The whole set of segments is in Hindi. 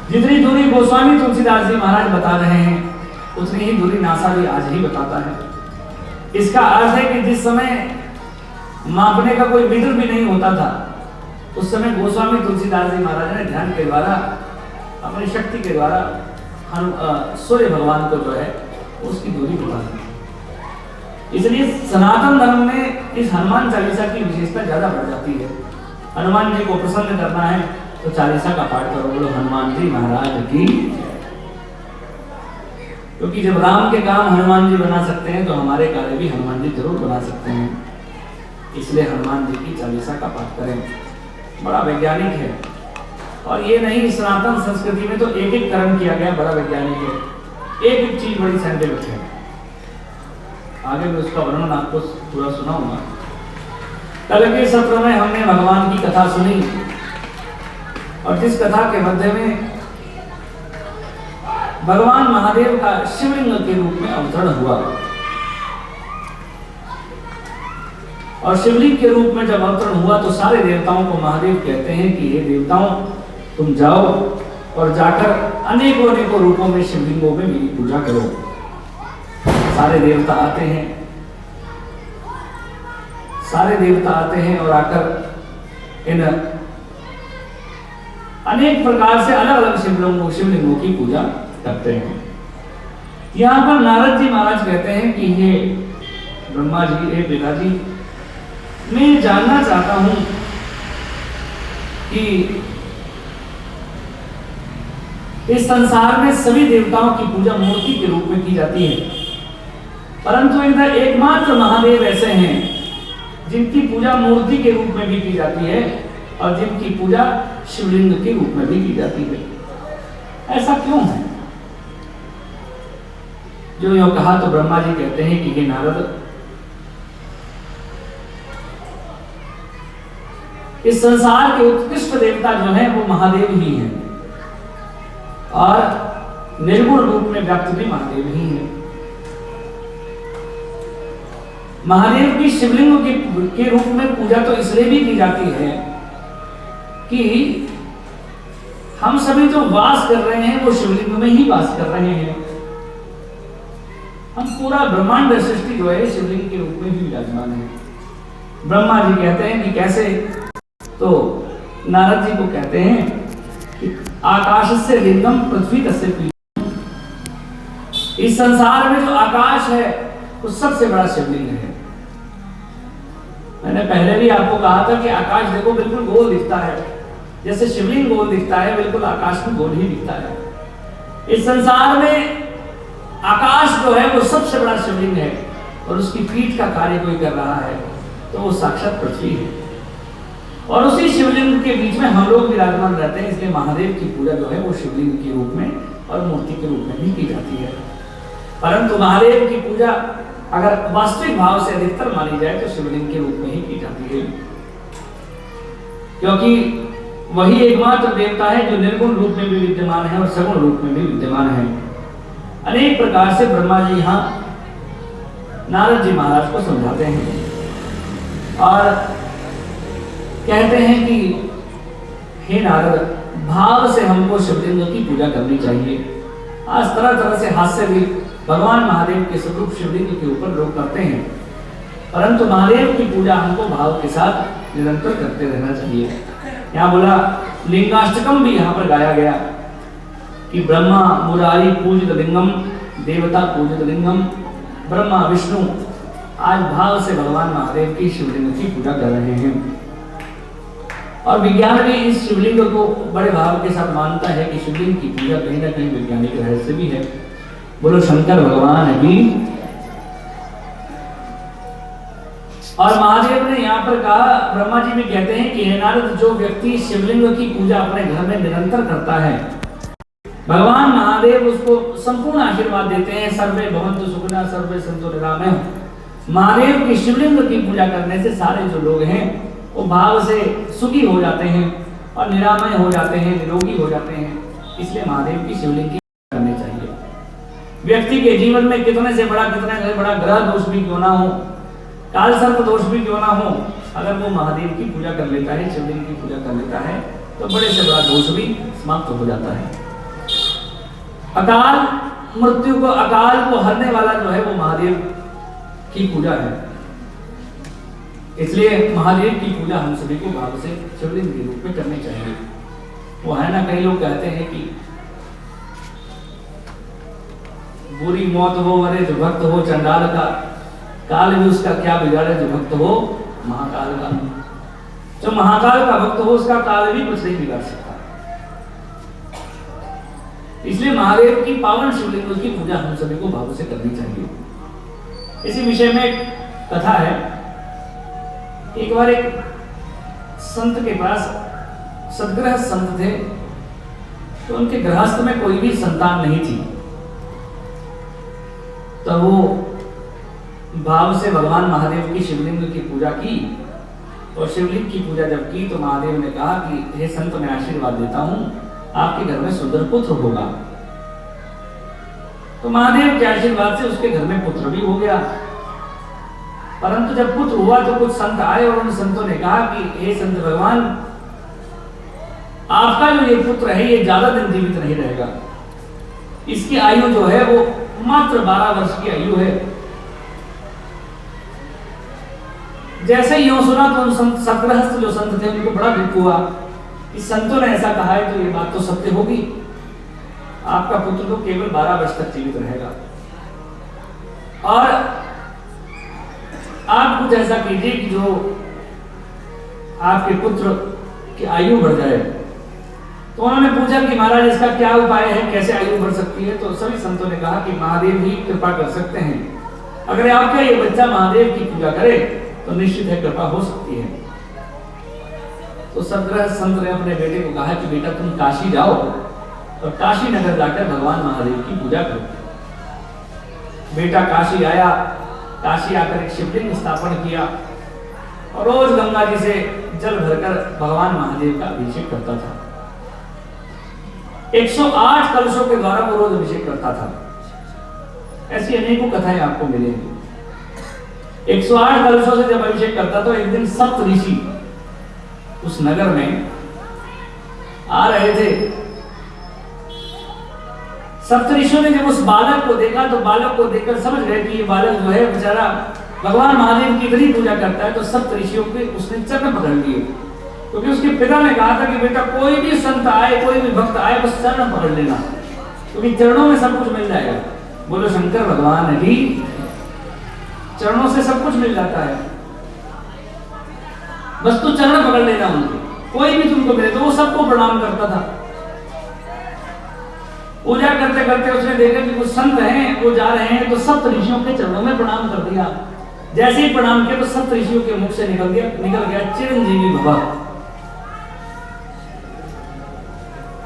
जितनी दूरी गोस्वामी तुलसीदास जी महाराज बता रहे हैं उतनी ही दूरी नासा भी आज ही बताता है। इसका अर्थ है कि जिस समय मापने का कोई मीटर भी नहीं होता था, उस समय गोस्वामी तुलसीदास जी महाराज ने ध्यान के द्वारा, अपनी शक्ति के द्वारा सूर्य भगवान को जो है उसकी दूरी बता दी। इसलिए सनातन धर्म में इस हनुमान चालीसा की विशेषता ज्यादा बढ़ जाती है। हनुमान जी को प्रसन्न करना है तो चालीसा का पाठ करो, बोलो हनुमान जी महाराज की। क्योंकि जब राम के काम हनुमान जी बना सकते हैं तो हमारे कार्य भी हनुमान जी जरूर बना सकते हैं। इसलिए हनुमान जी की चालीसा का पाठ करें। बड़ा वैज्ञानिक है, और ये नहीं, सनातन संस्कृति में तो एक एक कर्म किया गया, बड़ा वैज्ञानिक है, एक एक चीज बड़ी साइंटिफिक है। आगे मैं उसका वर्णन आपको पूरा सुनाऊंगा। कल के सत्र में हमने भगवान की कथा सुनी, और जिस कथा के मध्य में भगवान महादेव का शिवलिंग के रूप में अवतरण हुआ, और शिवलिंग के रूप में जब अवतरण हुआ तो सारे देवताओं को महादेव कहते हैं कि हे देवताओं, तुम जाओ और जाकर अनेकों अनेकों रूपों में शिवलिंगों में मेरी पूजा करो। सारे देवता आते हैं, और आकर इन अनेक प्रकार से अलग अलग शिवलिंगों की पूजा करते हैं। यहाँ पर नारद जी महाराज कहते हैं कि हे ब्रह्मा जी, हे पिताजी, मैं जानना चाहता हूं कि इस संसार में सभी देवताओं की पूजा मूर्ति के रूप में की जाती है, परंतु इधर एकमात्र महादेव ऐसे हैं जिनकी पूजा मूर्ति के रूप में भी की जाती है और जिनकी पूजा शिवलिंग के रूप में भी की जाती है। ऐसा क्यों है? जो यो कहा तो ब्रह्मा जी कहते हैं कि हे नारद, इस संसार के उत्कृष्ट देवता जो हैं वो महादेव ही हैं, और निर्गुण रूप में व्याप्त भी महादेव ही हैं। महादेव की शिवलिंग के रूप में पूजा तो इसलिए भी की जाती है कि हम सभी जो वास कर रहे हैं वो शिवलिंग में ही वास कर रहे हैं। हम पूरा ब्रह्मांड सृष्टि जो है शिवलिंग के रूप में भी विराजमान है। ब्रह्मा जी कहते हैं कि कैसे, तो नारद जी को कहते हैं कि आकाश से लिंगम पृथ्वी तस्य पीठम। इस संसार में जो आकाश है वो सबसे बड़ा शिवलिंग है। मैंने पहले भी आपको कहा था कि आकाश देखो बिल्कुल गोल दिखता है, जैसे शिवलिंग गोल दिखता है, बिल्कुल आकाश भी गोल ही दिखता है। इस संसार में आकाश जो है वो सबसे बड़ा शिवलिंग है, और उसकी पीठ का कार्य कोई कर रहा है तो वो साक्षात पृथ्वी है, और उसी शिवलिंग के बीच में हम लोग विराजमान रहते हैं। इसलिए महादेव की पूजा जो है वो शिवलिंग के रूप में और मूर्ति के रूप में भी की जाती है। परंतु महादेव की पूजा अगर वास्तविक भाव से अधिकतर मानी जाए तो शिवलिंग के रूप में ही की जाती है, क्योंकि वही एकमात्र देवता है जो निर्गुण रूप में भी विद्यमान है और सगुण रूप में भी विद्यमान है। अनेक प्रकार से ब्रह्मा जी यहाँ नारद जी महाराज को समझाते हैं और कहते हैं कि हे नारद, भाव से हमको शिवलिंग की पूजा करनी चाहिए। आज तरह तरह से हास्य भी भगवान महादेव के स्वरूप शिवलिंग के ऊपर लोग करते हैं, परंतु महादेव की पूजा हमको भाव के साथ निरंतर करते रहना चाहिए। यहाँ बोला लिंगाष्टकम भी यहाँ पर गाया गया कि ब्रह्मा मुरारी पूजित लिंगम, देवता पूजित लिंगम। ब्रह्मा विष्णु आज भाव से भगवान महादेव की शिवलिंग की पूजा कर रहे हैं, और विज्ञान भी इस शिवलिंग को बड़े भाव के साथ मानता है कि शिवलिंग की पूजा कहीं ना कहीं वैज्ञानिक रहस्य भी है। बोलो शंकर भगवान की। और महादेव ने यहाँ पर कहा, ब्रह्मा जी भी कहते हैं कि हे नारद, जो व्यक्ति शिवलिंग की पूजा अपने घर में निरंतर करता है, भगवान महादेव उसको संपूर्ण आशीर्वाद देते हैं। सर्वे भवन्तु सुखिनः सर्वे सन्तु निरामयः। महादेव की शिवलिंग की पूजा करने से सारे जो लोग हैं वो भाव से सुखी हो जाते हैं और निरामय हो जाते हैं, निरोगी हो जाते हैं। इसलिए महादेव की शिवलिंग की पूजा करनी चाहिए। व्यक्ति के जीवन में कितने से बड़ा ग्रह दोष भी क्यों ना हो, काल सर्प दोष भी क्यों ना हो, अगर वो महादेव की पूजा कर लेता है, शिवलिंग की पूजा कर लेता है, तो बड़े से बड़ा दोष भी समाप्त हो जाता है। अकाल मृत्यु को, अकाल को हरने वाला जो है वो महादेव की पूजा है। इसलिए महादेव की पूजा हम सभी को भाव से शिवलिंग के रूप में करनी चाहिए। वो है ना, कई लोग कहते हैं कि बुरी मौत हो, अरे जो भक्त हो चंडाल का, काल भी उसका क्या बिगाड़े, जो भक्त हो महाकाल का। जो महाकाल का भक्त हो उसका काल भी कुछ नहीं बिगाड़ सकता। इसलिए महादेव की पावन शिवलिंग की पूजा हम सभी को भाव से करनी चाहिए। इसी विषय में एक कथा है। एक बार एक संत के पास, सदगृह संत थे, तो उनके गृहस्थ में कोई भी संतान नहीं थी। तो वो भाव से भगवान महादेव की शिवलिंग की पूजा की, और शिवलिंग की पूजा जब की तो महादेव ने कहा कि हे संत, मैं आशीर्वाद देता हूं, आपके घर में सुंदर पुत्र होगा। तो महादेव के आशीर्वाद से उसके घर में पुत्र भी हो गया। परंतु जब पुत्र हुआ तो कुछ संत आए और उन संतों ने कहा कि हे संत भगवान, आपका जो ये पुत्र है ये ज्यादा दिन जीवित नहीं रहेगा। इसकी आयु जो है वो मात्र 12 वर्ष की आयु है। जैसे ही यूं सुना तो उन सतगृहस्थ जो संत थे उनको बड़ा दुख हुआ। इस संतों ने ऐसा कहा है तो ये बात तो सत्य होगी, आपका पुत्र तो केवल 12 वर्ष तक जीवित रहेगा, और आप कुछ ऐसा कीजिए कि जो आपके पुत्र की आयु बढ़ जाए। तो उन्होंने पूछा कि महाराज इसका क्या उपाय है, कैसे आयु बढ़ सकती है? तो सभी संतों ने कहा कि महादेव ही कृपा कर सकते हैं। अगर आपका ये बच्चा महादेव की पूजा करे तो निश्चित है कृपा हो सकती है। तो सदगृह संत ने अपने बेटे को कहा कि बेटा तुम काशी जाओ और काशी नगर जाकर भगवान महादेव की पूजा करो। बेटा काशी आया, काशी आकर एक शिवलिंग स्थापन किया और रोज गंगा जी से जल भरकर भगवान महादेव का अभिषेक करता था। 108 कलशों के द्वारा वो रोज अभिषेक करता था। ऐसी अनेकों कथाएं आपको मिलेंगी। 108 कलशों से जब अभिषेक करता तो एक दिन सप्त ऋषि उस नगर में आ रहे थे। सप्त ऋषियों ने जब उस बालक को देखा तो बालक को देखकर समझ गए कि ये बालक जो है बेचारा भगवान महादेव की इतनी पूजा करता है। तो सप्त ऋषियों के उसने चरण पकड़ लिए, क्योंकि उसके पिता ने कहा था कि बेटा कोई भी संत आए, कोई भी भक्त आए, बस चरण पकड़ लेना, क्योंकि चरणों में सब कुछ मिल जाएगा। बोलो शंकर भगवान की, चरणों से सब कुछ मिल जाता है, बस तू चरण पकड़ लेना उनके, कोई भी तुमको मिले। तो वो सबको प्रणाम करता था। पूजा करते करते उसने देखा कि कुछ संत हैं वो जा रहे हैं, तो सप्त ऋषियों के चरणों में प्रणाम कर दिया। जैसे ही प्रणाम किया तो सप्त ऋषियों के मुख से निकल गया चिरंजीवी भव।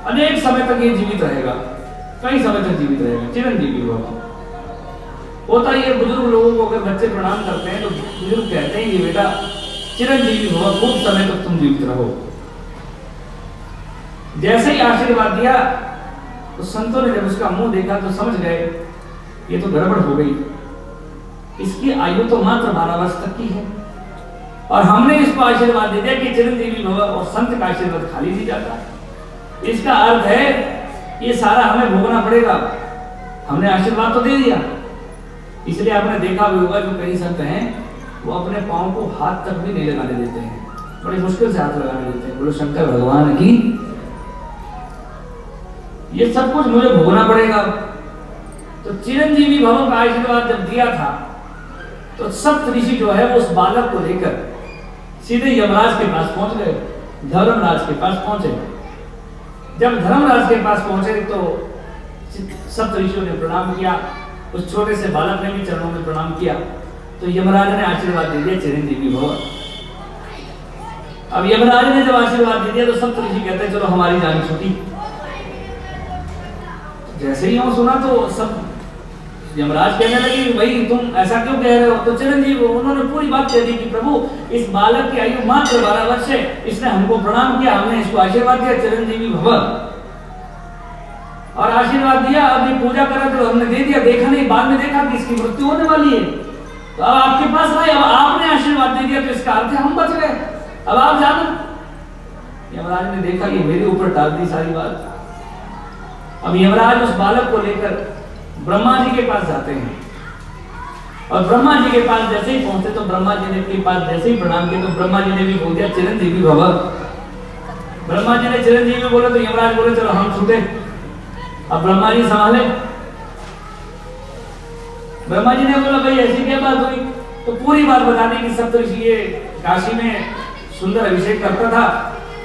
अनेक समय तक ये जीवित रहेगा, कई समय तक जीवित रहेगा, चिरंजीवी भव। होता ये बुजुर्ग लोगों को अगर बच्चे प्रणाम करते हैं तो बुजुर्ग कहते हैं ये बेटा चिरंजीवी भव, खूब समय तक तुम जीवित रहो। जैसे ही आशीर्वाद दिया तो संतों ने जब उसका मुंह देखा तो समझ गए ये तो गड़बड़ हो गई। इसकी आयु तो मात्र 12 वर्ष तक की है और हमने इसको आशीर्वाद दे दिया कि चिरंजीवी भव, और संत का आशीर्वाद खाली नहीं जाता। इसका अर्थ है ये सारा हमें भोगना पड़ेगा। हमने आशीर्वाद तो दे दिया, इसलिए आपने देखा भी होगा जो कई संत हैं वो अपने पांव को हाथ तक भी नहीं लगाने देते हैं, बड़ी मुश्किल से हाथ लगाने देते हैं। बोलो शंकर भगवान की, ये सब कुछ मुझे भोगना पड़ेगा। तो चिरंजीवी भव का आशीर्वाद जब दिया था तो सप्त ऋषि जो है वो उस बालक को लेकर सीधे यमराज के पास पहुंच गए, धर्मराज के पास पहुंचे। जब धर्मराज के पास पहुंचे तो सप्त ऋषियों ने प्रणाम किया, उस छोटे से बालक ने भी चरणों में प्रणाम किया। तो यमराज ने आशीर्वाद दे दिया चिरंजीवी भव। अब यमराज ने जब आशीर्वाद दे दिया तो सप्त ऋषि कहते हैं चलो हमारी जान छूटी। जैसे ही हम सुना तो सब यमराज कहने लगे भाई तुम ऐसा क्यों कह रहे हो? तो चिरंजीवी उन्होंने पूरी बात कह दी कि प्रभु इस बालक की आयु मात्र 12 वर्ष है, इसने हमको प्रणाम किया, हमने इसको आशीर्वाद दिया चिरंजीवी भव, और आशीर्वाद दिया। अभी पूजा करा तो हमने दे दिया, देखा नहीं, बाद में देखा कि इसकी मृत्यु होने वाली है, तो अब आपके पास आए, अब आपने आशीर्वाद दे दिया तो इसका अर्थ है हम बच गए, अब आप जानो। यमराज ने देखा ये मेरे ऊपर डाल दी सारी बात, अब यमराज उस बालक को लेकर ब्रह्मा जी के पास जाते हैं और ब्रह्मा जी के पास जैसे ही पहुंचे तो ब्रह्मा जी ने के पास जैसे ही प्रणाम किया तो ब्रह्मा जी ने भी बोल दिया चिरंजीवी भव। ब्रह्मा जी ने चिरंजीवी बोला तो यमराज बोले चलो हम छूटे। अब ब्रह्मा जी संभाले। ब्रह्मा जी ने बोला भाई ऐसी क्या बात हुई, तो पूरी बात बता दी कि सप्तऋषि ये काशी में सुंदर अभिषेक करता था,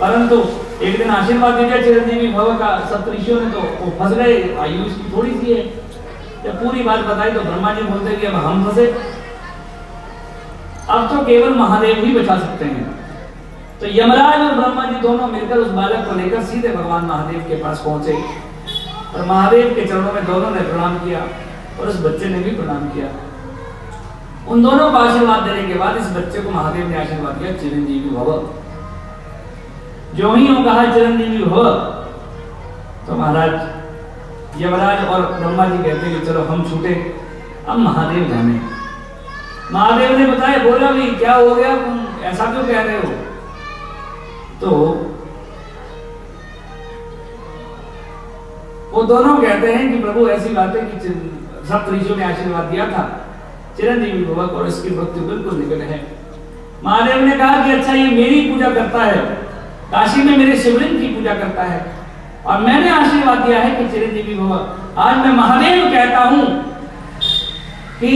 परंतु एक दिन आशीर्वाद दे दिया चिरंजीवी भव का सप्तऋषियों ने, तो वो फंस गए, आयु इसकी थोड़ी सी है। जब पूरी बात बताई तो ब्रह्मा जी बोलते कि अब हम फंसे, अब तो केवल महादेव ही बचा सकते हैं। तो यमराज और ब्रह्मा जी दोनों मिलकर उस बालक को लेकर सीधे भगवान महादेव के पास पहुंचे और महादेव के चरणों में दोनों ने प्रणाम किया और उस बच्चे ने भी प्रणाम किया। उन दोनों को आशीर्वाद देने के बाद इस बच्चे को महादेव ने आशीर्वाद दिया चिरंजीवी भव। जो ही हो कहा चिरंजीवी भव तो महाराज यमराज और ब्रह्मा जी कहते कि चलो हम छूटे, अब महादेव जाने। महादेव ने बताया, बोला भी क्या हो गया, तुम ऐसा क्यों कह रहे हो? तो वो दोनों कहते हैं कि प्रभु ऐसी बात है कि सप्तऋषियों ने आशीर्वाद दिया था चिरंजीवी भव और इसकी मृत्यु बिल्कुल निकट है। महादेव ने कहा कि अच्छा ये मेरी पूजा करता है, काशी में मेरे शिवलिंग की पूजा करता है और मैंने आशीर्वाद दिया है कि चिरंजीवी भव। आज मैं महादेव कहता हूं कि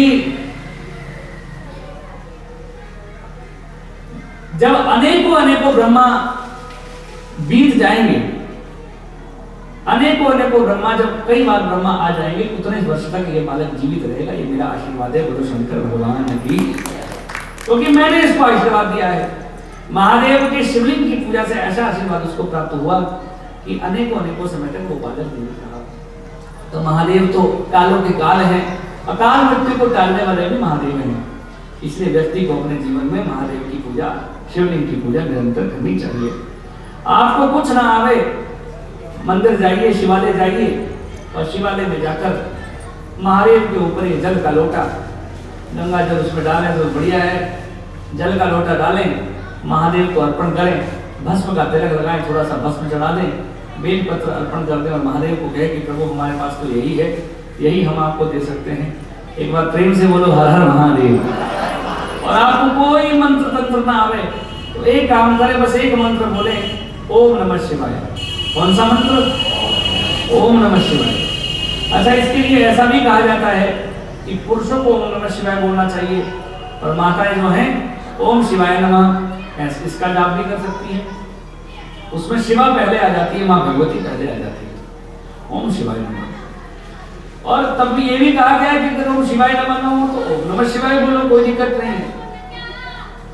जब अनेकों ब्रह्मा बीत जाएंगे, अनेकों ब्रह्मा, जब कई बार ब्रह्मा आ जाएंगे, उतने वर्ष तक ये बालक जीवित रहेगा। ये मेरा आशीर्वाद है गुरु शंकर भगवान की, क्योंकि मैंने इसको आशीर्वाद दिया है। महादेव के शिवलिंग की पूजा से ऐसा आशीर्वाद उसको प्राप्त हुआ कि अनेकों समय तक वो बालक जीवित रहा। तो महादेव तो कालों के काल हैं, अकाल मृत्यु को टालने वाले भी महादेव हैं। इसलिए व्यक्ति को अपने जीवन में महादेव की पूजा, शिवलिंग की पूजा निरंतर करनी चाहिए। आपको कुछ ना आवे, मंदिर जाइए, शिवालय जाइए और शिवालय में जाकर महादेव के ऊपर ये जल का लोटा, गंगा जल उसमें डालें तो बढ़िया है। जल का लोटा डालें, महादेव को अर्पण करें, भस्म का तिलक लगाएं, थोड़ा सा भस्म चढ़ा दें, बेल पत्र अर्पण कर दें और महादेव को कहे कि प्रभु हमारे पास तो यही है, यही हम आपको दे सकते हैं। एक बार प्रेम से बोलो हर हर महादेव। और आपको कोई मंत्र तंत्र ना आवे तो एक काम करें, बस एक मंत्र बोले, ओम नमः शिवाय। कौन सा मंत्र? ओम नमः शिवाय। अच्छा, इसके लिए ऐसा भी कहा जाता है कि पुरुषों को ओम नमः शिवाय बोलना चाहिए और माताएं जो हैं ओम शिवाय नमः इसका जाप भी कर सकती है। उसमें शिवा पहले आ जाती है, माँ भगवती पहले आ जाती है। ओम शिवाय नमः। और तब भी ये भी कहा गया है कि अगर ओम शिवाय नमः न हो तो ओम नमः शिवाय बोलो, कोई दिक्कत नहीं है।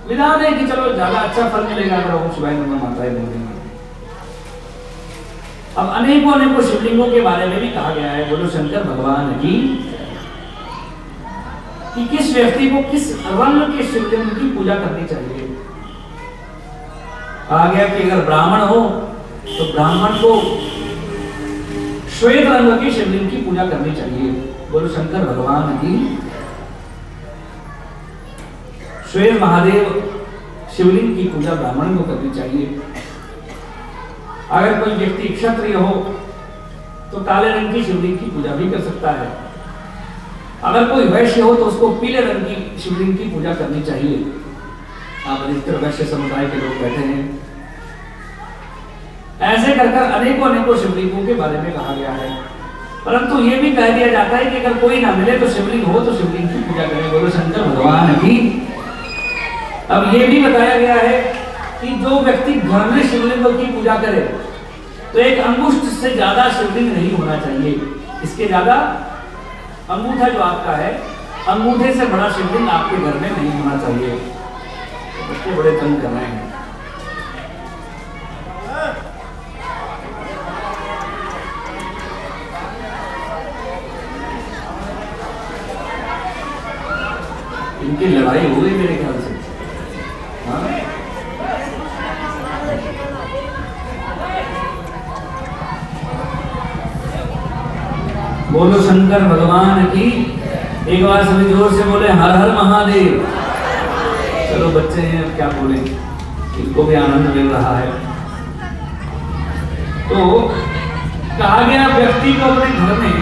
विधान है कि चलो ज्यादा अच्छा फल मिलेगा अगर ओम शिवाय नमः माताएं बोलेंगे। अब अनेकों शिवलिंगों के बारे में भी कहा गया है बोलो शंकर भगवान की, कि किस व्यक्ति को किस रंग के शिवलिंग की पूजा करनी चाहिए। कहा गया कि अगर ब्राह्मण हो तो ब्राह्मण को श्वेत रंग की शिवलिंग की पूजा करनी चाहिए। बोलो शंकर भगवान की। श्वेत महादेव शिवलिंग की पूजा ब्राह्मण को करनी चाहिए। अगर कोई व्यक्ति क्षत्रिय हो तो काले रंग की शिवलिंग की पूजा भी कर सकता है। अगर कोई वैश्य हो तो उसको पीले रंग की शिवलिंग की पूजा करनी चाहिए। आप अधिकतर वैश्य समुदाय के लोग बैठे हैं। ऐसे कर अनेकों शिवलिंगों के बारे में कहा गया है, परंतु ये भी कह दिया जाता है कि अगर कोई ना मिले तो शिवलिंग हो तो शिवलिंग की पूजा करें। बोलो शंकर भगवान की। अब ये भी बताया गया है कि जो व्यक्ति घर में शिवलिंगों की पूजा करे तो एक अंगुष्ठ से ज्यादा शिवलिंग नहीं होना चाहिए। इसके ज्यादा अंगूठा जो आपका है, अंगूठे से बड़ा शिवलिंग आपके घर में नहीं होना चाहिए। बच्चे बड़े तंग कर रहे हैं। इनकी लड़ाई हो गई मेरे ख्याल से। हाँ? बोलो शंकर भगवान की। एक बार सभी जोर से बोले हर हर महादेव। चलो बच्चे हैं, अब क्या बोले, इनको भी आनंद मिल रहा है। तो कहा गया व्यक्ति को अपने घर में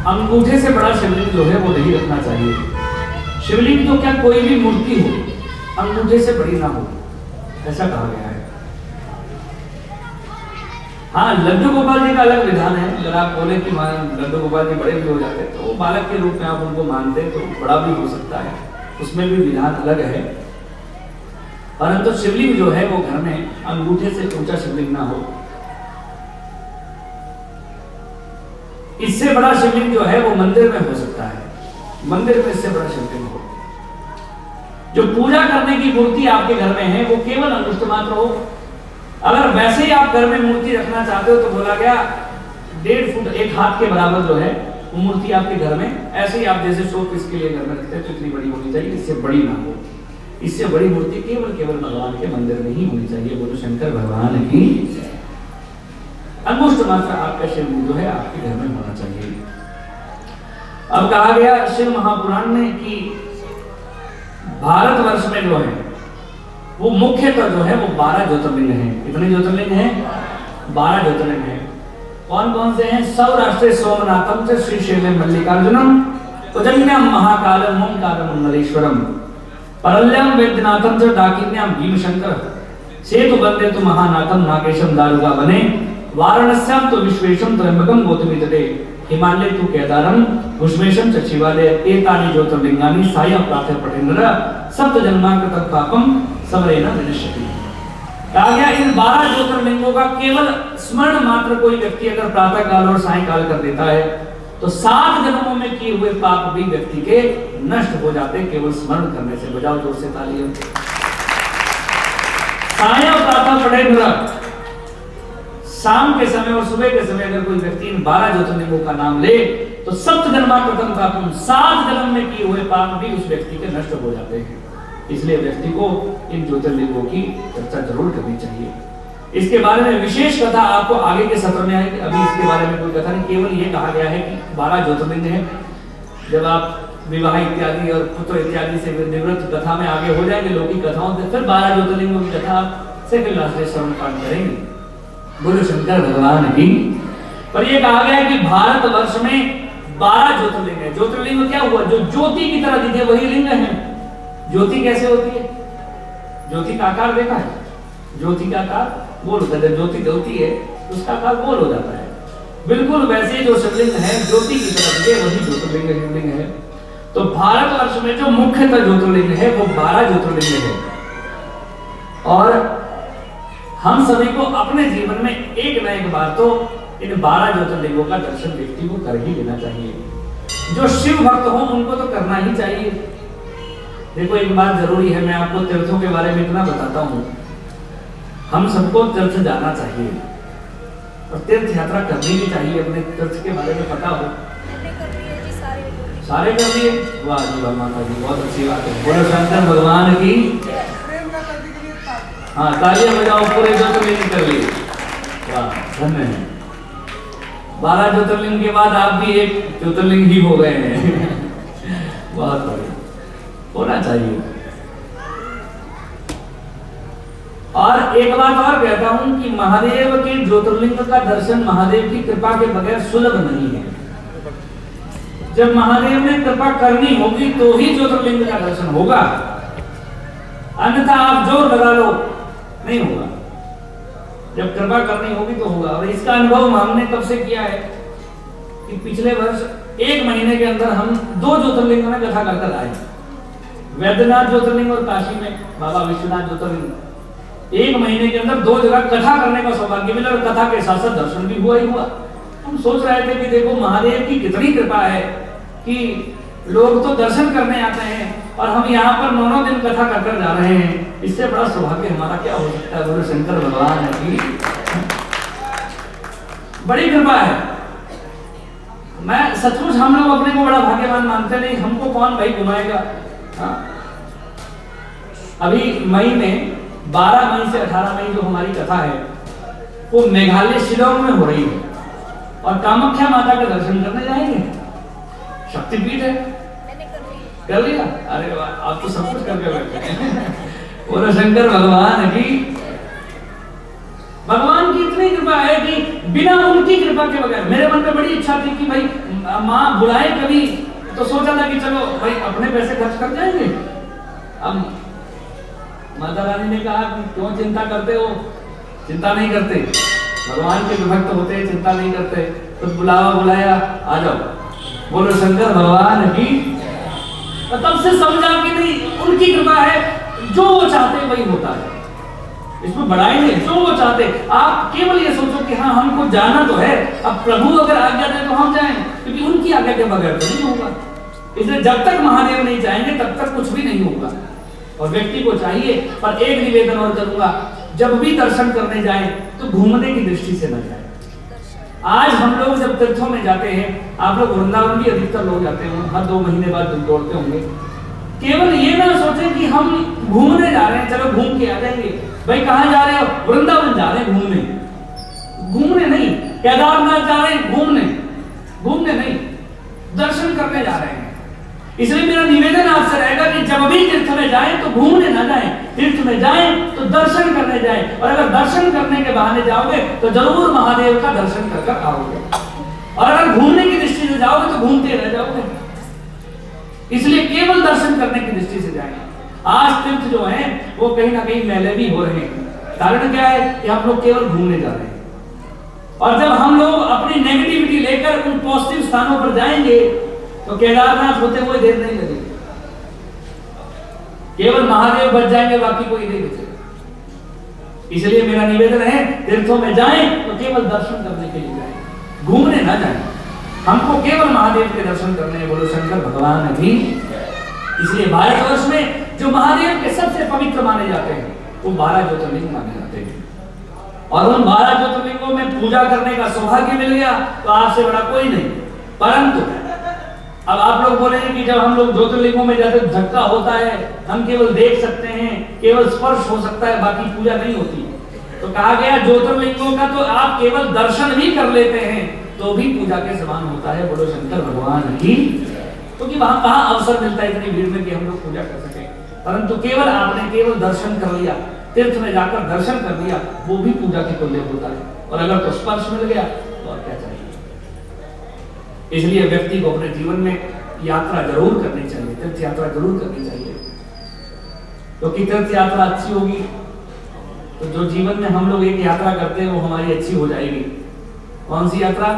अंगूठे से बड़ा शिवलिंग जो है वो नहीं रखना चाहिए। शिवलिंग तो क्या कोई भी मूर्ति हो अंगूठे से बड़ी ना हो, ऐसा कहा गया है। हाँ, लड्डू गोपाल जी का अलग विधान है। अगर आप बोले कि लड्डू गोपाल जी बड़े भी हो जाते तो वो बालक के रूप में आप उनको मानते तो बड़ा भी हो सकता है, उसमें भी विधान अलग है। परंतु शिवलिंग जो है वो घर में अंगूठे से ऊंचा शिवलिंग ना हो। इससे बड़ा शिवलिंग जो है वो मंदिर में हो सकता है, मंदिर में इससे बड़ा शिवलिंग हो। जो पूजा करने की मूर्ति आपके घर में है वो केवल अंगुष्ठ मात्र हो। अगर वैसे ही आप घर में मूर्ति रखना चाहते हो तो बोला गया 1.5 फुट 1 हाथ के बराबर जो है वो मूर्ति आपके घर में, ऐसे ही आप जैसे शो पीस के लिए घर में रखते हैं तो इतनी बड़ी होनी चाहिए, इससे बड़ी ना हो। इससे बड़ी मूर्ति केवल भगवान के मंदिर में ही होनी चाहिए। बोलो शंकर भगवान की। अंगुष्ठ मात्र आपका शिवलिंग जो है आपके घर में होना चाहिए। अब कहा गया शिव महापुराण में कि भारतवर्ष में जो है वो मुख्यतः जो है वो 12 ज्योतिर्लिंग हैं। कितने ज्योतिर्लिंग हैं? 12 ज्योतिर्लिंग हैं। कौन कौन से हैं? सौराष्ट्र सोमनाथम च श्रीशैलम मल्लिकार्जुनम उज्जैन्याम महाकालम ओंकारम मंगलेश्वरम परल्यम वैद्यनाथम च डाकिन्याम भीमशंकर सेतु बंदे तो महानाथम नागेशम दारुका बने वाराणस्याम तो विश्वेशम त्र्यंबकम गौतमी तटे हिमालय तु केदारम भुष्मेशम च शिवालय एतानि ज्योतिर्लिंगानि सायं प्रातः पठेन्द्र सप्त जन्माकृत पापम समरेण विनश्यति। कहा गया इन 12 ज्योतिर्लिंगों का केवल स्मरण मात्र कोई व्यक्ति अगर प्रातः काल और सायंकाल कर देता है तो 7 जन्मों में किए हुए पाप भी व्यक्ति के नष्ट हो जाते केवल स्मरण करने से। बजाओ जोर से तालियां। सायं प्रातः पठेन्द्र, शाम के समय और सुबह के समय अगर कोई व्यक्ति इन 12 ज्योतिर्लिंगों का नाम ले तो सप्त जन्माकृतम पापम 7 जन्म में किए हुए पाप भी उस व्यक्ति के नष्ट हो जाते हैं। इसलिए व्यक्ति को इन ज्योतिर्लिंगों की चर्चा जरूर करनी चाहिए। इसके बारे में विशेष कथा आपको आगे के सत्र में आएगी, अभी इसके बारे में कोई कथा नहीं। केवल ये कहा गया है कि 12 ज्योतिर्लिंग है। जब आप विवाह इत्यादि और पुत्र इत्यादि से निवृत्त कथा में आगे हो जाएंगे लौकिक कथाओं से, फिर 12 ज्योतिर्लिंगों की कथा से फिर लास्ट श्रवण पाठ करेंगे। बोलो शंकर भगवान की। पर यह कहा गया है कि भारतवर्ष में 12 ज्योतिर्लिंग है। ज्योतिर्लिंग क्या हुआ? जो ज्योति की तरह दिखे वही लिंग है। ज्योति कैसे होती है? ज्योति का आकार देखा है? ज्योति का आकार गोल होता है। ज्योति जलती है उसका आकार गोल हो जाता है। बिल्कुल वैसे जो शिवलिंग है ज्योति की तरह दिखे वही ज्योतिर्लिंग शिवलिंग है। तो भारतवर्ष में जो मुख्यतः ज्योतिर्लिंग है वो 12 ज्योतिर्लिंग है। और हम सभी को अपने जीवन में एक न एक बार तो इन 12 ज्योतिर्लिंगों का दर्शन व्यक्ति को कर ही लेना चाहिए। जो शिव भक्त हो उनको तो करना ही चाहिए। देखो एक बात जरूरी है, मैं आपको तीर्थों के बारे में इतना बताता हूँ, हम सबको तीर्थ जाना चाहिए और तीर्थ यात्रा करनी भी चाहिए। अपने तीर्थ के बारे में पता हो। सारे कर लिए? वाह जी वाह माता जी, बहुत अच्छी बात है। बोलो शंकर भगवान की। हाँ तालियां बजाओ, पूरे ज्योतिर्लिंग कर लिए। वाह धन्य है। 12 ज्योतिर्लिंग के बाद आप भी एक ज्योतिर्लिंग ही हो गए हैं। बहुत बढ़िया, होना चाहिए। और एक बात और कहता हूं कि महादेव के ज्योतिर्लिंग का दर्शन महादेव की कृपा के बगैर सुलभ नहीं है। जब महादेव ने कृपा करनी होगी तो ही ज्योतिर्लिंग का दर्शन होगा, अन्यथा आप जोर लगा लो नहीं होगा। जब कृपा करनी होगी तो होगा। और इसका अनुभव हमने कब से किया है कि पिछले वर्ष 1 महीने के अंदर हम 2 ज्योतिर्लिंग में कथा कर आए। वैद्यनाथ ज्योतिर्लिंग और काशी में बाबा विश्वनाथ ज्योतिर्लिंग। 1 महीने के अंदर 2 जगह कथा करने का सौभाग्य मिला और कथा के साथ साथ दर्शन भी हुआ ही हुआ। हम सोच रहे थे कि देखो महादेव की कितनी कृपा है कि लोग तो दर्शन करने आते हैं और हम यहाँ पर 9 दिन कथा कर जा रहे हैं। इससे बड़ा सौभाग्य हमारा क्या हो सकता है? बोलो शंकर भगवान की। बड़ी कृपा है। मैं सचमुच हम लोग अपने को बड़ा भाग्यवान मानते नहीं। हमको कौन भाई घुमाएगा? हाँ। अभी मई में 12 मई से 18 मई जो हमारी कथा है वो मेघालय शिलोंग में हो रही है और कामाख्या माता का दर्शन करने जाएंगे। शक्तिपीठ है। कर लिया? अरे वाह, आप तो सब कुछ करके बैठे हैं। बोलो शंकर भगवान की। भगवान की इतनी कृपा है कि बिना उनकी कृपा के बगैर। मेरे मन में बड़ी इच्छा थी कि भाई माँ बुलाए कभी, तो सोचा था कि चलो भाई अपने पैसे खर्च कर जाएंगे। अब माता रानी ने कहा कि क्यों चिंता करते हो, चिंता नहीं करते, भगवान के भक्त होते हैं, चिंता नहीं करते। तो बुलावा बुलाया, आ जाओ, बोलो शंकर भगवान की। तब से समझा कि नहीं, उनकी कृपा है, जो वो चाहते वही होता है, इसमें बढ़ाई नहीं, जो वो चाहते। आप केवल ये सोचो कि हाँ हमको जाना तो है, अब प्रभु अगर आज्ञा दें तो हम जाएं, क्योंकि उनकी आज्ञा के बगैर तो नहीं होगा। इसलिए जब तक महादेव नहीं जाएंगे तब तक कुछ भी नहीं होगा। और व्यक्ति को चाहिए, पर एक निवेदन और करूंगा, जब भी दर्शन करने जाए तो घूमने की दृष्टि से न जाए। आज हम लोग जब तीर्थों में जाते हैं, आप लोग वृंदावन भी अधिकतर लोग जाते हैं, हर 2 महीने बाद दौड़ते होंगे। केवल ये ना सोचें कि हम घूमने जा रहे हैं, चलो घूम के आ जाएंगे। भाई कहाँ जा रहे हो? वृंदावन जा रहे हैं घूमने, घूमने नहीं। केदारनाथ जा रहे हैं घूमने, घूमने नहीं, दर्शन करने जा रहे हैं। इसलिए मेरा निवेदन आपसे रहेगा कि जब भी तीर्थ में जाएं तो घूमने ना जाएं, तीर्थ में जाएं तो दर्शन करने जाएं। और अगर दर्शन करने के बहाने जाओगे तो जरूर महादेव का दर्शन कर कर आओगे, और अगर घूमने की दृष्टि से जाओगे तो घूमते रह जाओगे। इसलिए केवल दर्शन करने की दृष्टि से जाएं। आज तीर्थ जो है वो कहीं ना कहीं मैले भी हो रहे हैं। कारण क्या है कि हम लोग केवल घूमने जा रहे हैं। और जब हम लोग अपनी नेगेटिविटी लेकर उन पॉजिटिव स्थानों पर जाएंगे तो केदारनाथ होते हुए देर नहीं लगेगी, केवल महादेव बच जाएंगे, बाकी कोई नहीं बचेगा। इसलिए मेरा निवेदन है, तीर्थों में जाएं तो केवल दर्शन करने के लिए जाएं, घूमने ना जाएं। हमको केवल महादेव के दर्शन करने हैं, बोलो शंकर भगवान की। इसलिए भारतवर्ष में जो महादेव के सबसे पवित्र माने जाते हैं वो 12 ज्योतिर्लिंग माने जाते हैं। और उन 12 ज्योतिर्लिंगों में पूजा करने का सौभाग्य मिल गया तो आपसे बड़ा कोई नहीं। परंतु अब आप लोग बोलेंगे कि जब हम लोग ज्योतिर्लिंगों में जाते धक्का होता है, हम केवल देख सकते हैं, केवल स्पर्श हो सकता है, बाकी पूजा नहीं होती। तो कहा गया ज्योतिर्लिंगों का तो आप केवल दर्शन भी कर लेते हैं तो भी पूजा के समान होता है, बोलो शंकर भगवान की। क्योंकि वहां कहाँ अवसर मिलता है इतनी भीड़ में कि हम लोग पूजा कर सके। परंतु केवल आपने केवल दर्शन कर लिया, तीर्थ में जाकर दर्शन कर लिया, वो भी पूजा के तुल्य होता है। और अगर तो स्पर्श मिल गया तो और क्या चाहिए। इसलिए व्यक्ति को अपने जीवन में यात्रा जरूर करनी चाहिए, तीर्थ यात्रा जरूर करनी चाहिए। क्योंकि तीर्थ यात्रा अच्छी होगी तो जो जीवन में हम लोग एक यात्रा करते हैं वो हमारी अच्छी हो जाएगी। कौन सी यात्रा?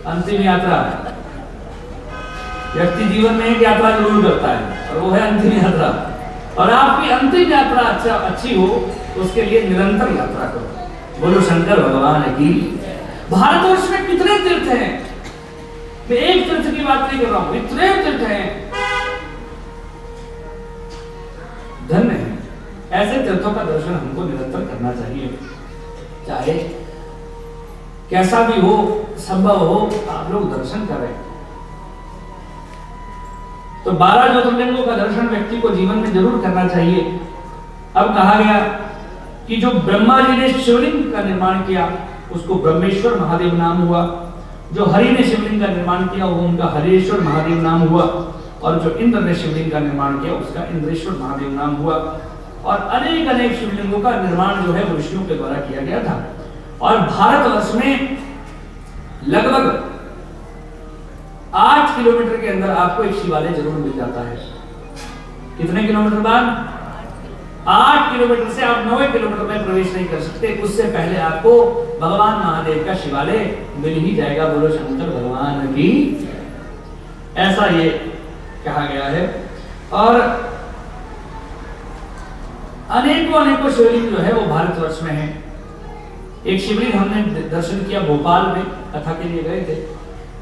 अंतिम यात्रा। व्यक्ति जीवन में एक यात्रा जरूर करता है और वो है अंतिम यात्रा। और आपकी अंतिम यात्रा अच्छी हो तो उसके लिए निरंतर यात्रा करो, बोलो शंकर भगवान की। भारतवर्ष में कितने तीर्थ हैं, मैं एक तीर्थ की बात नहीं कर रहा हूं, इतने तीर्थ हैं, धन्य है। ऐसे तीर्थों का दर्शन हमको निरंतर करना चाहिए, चाहे कैसा भी हो, संभव हो आप लोग दर्शन करें। तो 12 ज्योतिर्लिंगों का दर्शन व्यक्ति को जीवन में जरूर करना चाहिए। अब कहा गया कि जो ब्रह्मा जी ने शिवलिंग का निर्माण किया उसको ब्रह्मेश्वर महादेव नाम हुआ, जो हरि ने शिवलिंग का निर्माण किया वो उनका हरेश्वर महादेव नाम हुआ, और जो इंद्र ने शिवलिंग का निर्माण किया उसका इंद्रेश्वर महादेव नाम हुआ। और अनेक अनेक शिवलिंगों का निर्माण जो है वो ऋषियों के द्वारा किया गया था। और भारतवर्ष में लगभग 8 किलोमीटर के अंदर आपको एक शिवालय जरूर मिल जाता है। कितने किलोमीटर बाद? 8 किलोमीटर से आप 9 किलोमीटर में प्रवेश नहीं कर सकते, उससे पहले आपको भगवान महादेव का शिवालय मिल ही जाएगा, बोलो शंकर भगवान की। ऐसा ये कहा गया है। और अनेकों अनेकों शिवलिंग जो है वो भारतवर्ष में है। एक शिवलिंग हमने दर्शन किया भोपाल में, कथा के लिए गए थे,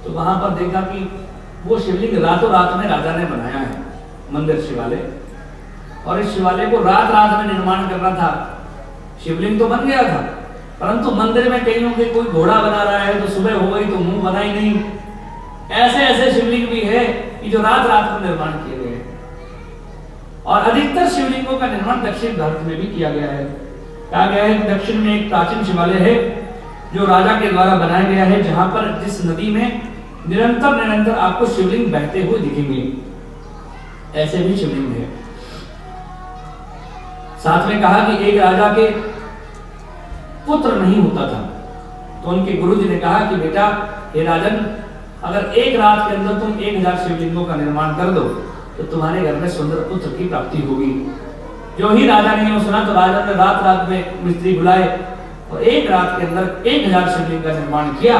तो वहां पर देखा कि वो शिवलिंग रातों रात में राजा ने बनाया है, मंदिर शिवालय। और इस शिवालय को रात रात में निर्माण करना था। शिवलिंग तो बन गया था, परंतु मंदिर में कईयों के कोई घोड़ा बना रहा है तो सुबह हो गई तो मुंह बना ही नहीं। ऐसे ऐसे शिवलिंग भी है कि जो रात रात में निर्माण किए गए। और अधिकतर शिवलिंगों का निर्माण दक्षिण भारत में भी किया गया है। कहा गया है कि दक्षिण में एक प्राचीन शिवालय है जो राजा के द्वारा बनाया गया है, जहां पर जिस नदी में निरंतर निरंतर आपको शिवलिंग बहते हुए दिखेंगे, ऐसे भी शिवलिंग है। साथ में कहा कि एक राजा के पुत्र नहीं होता था, तो उनके गुरुजी ने कहा कि बेटा हे राजन, अगर एक रात के अंदर तुम 1000 शिवलिंगों का निर्माण कर दो तो तुम्हारे घर में सुंदर पुत्र की प्राप्ति होगी। जो ही राजा ने सुना तो राजा ने रात में मिस्त्री बुलाए और एक रात के अंदर 1000 शिवलिंग का निर्माण किया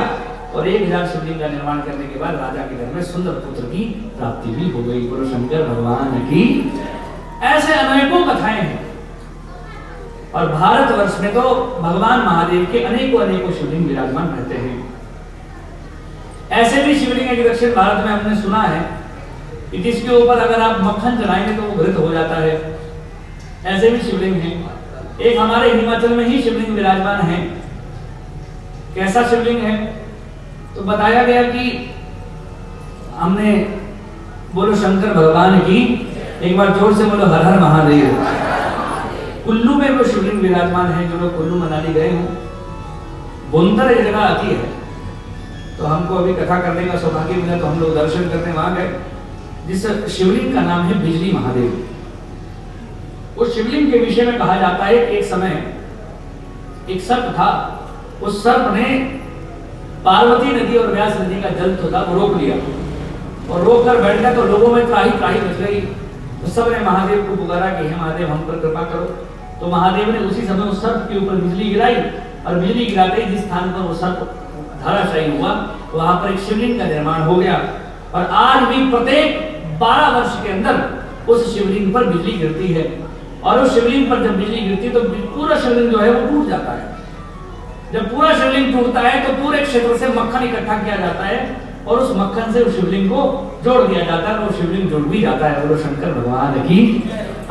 और 1000 शिवलिंग का निर्माण करने के बाद राजा के घर में सुंदर पुत्र की प्राप्ति भी हो गई। गुरु शंकर भगवान की ऐसे अनेकों कथाएं हैं और भारतवर्ष में तो भगवान महादेव के अनेकों शिवलिंग विराजमान रहते हैं। ऐसे भी शिवलिंग है कि दक्षिण भारत में हमने सुना है कि जिसके ऊपर अगर आप मक्खन चलाएंगे तो वो घृत हो जाता है। ऐसे भी शिवलिंग हैं। एक हमारे हिमाचल में ही शिवलिंग विराजमान है। कैसा शिवलिंग है? तो बताया गया कि हमने बोलो शंकर भगवान की, एक बार जोर से बोलो हर हर महादेव। कुल्लू में वो शिवलिंग विराजमान है। जो लोग कुल्लू मनाली गए हों, बुंतर एक जगह आती है, तो हमको अभी कथा करने का सौभाग्य मिला तो हम लोग दर्शन करने वहां गए, जिस शिवलिंग का नाम है बिजली महादेव। उस शिवलिंग के विषय में कहा जाता है कि एक समय एक सर्प था। उस सर्प ने पार्वती नदी और व्यास नदी का जल तो था वो रोक लिया और रोक कर बैठ गया। तो लोगों में त्राही त्राही मच गई। तो सब ने महादेव को पुकारा कि हे महादेव हम पर कृपा करो। तो महादेव ने उसी समय उस सर्प के ऊपर बिजली गिराई और बिजली गिराते ही जिस स्थान पर वो सर्प धराशायी हुआ वहां पर एक शिवलिंग का निर्माण हो गया। और आज भी प्रत्येक 12 वर्ष के अंदर उस शिवलिंग पर बिजली गिरती है और उस शिवलिंग पर जब बिजली गिरती है तो पूरा शिवलिंग जो है वो टूट जाता है। जब पूरा शिवलिंग टूटता है तो पूरे क्षेत्र से मक्खन इकट्ठा किया जाता है और उस मक्खन से उस शिवलिंग को जोड़ दिया जाता है और वो शिवलिंग जुड़ भी जाता है। बोलो शंकर भगवान की।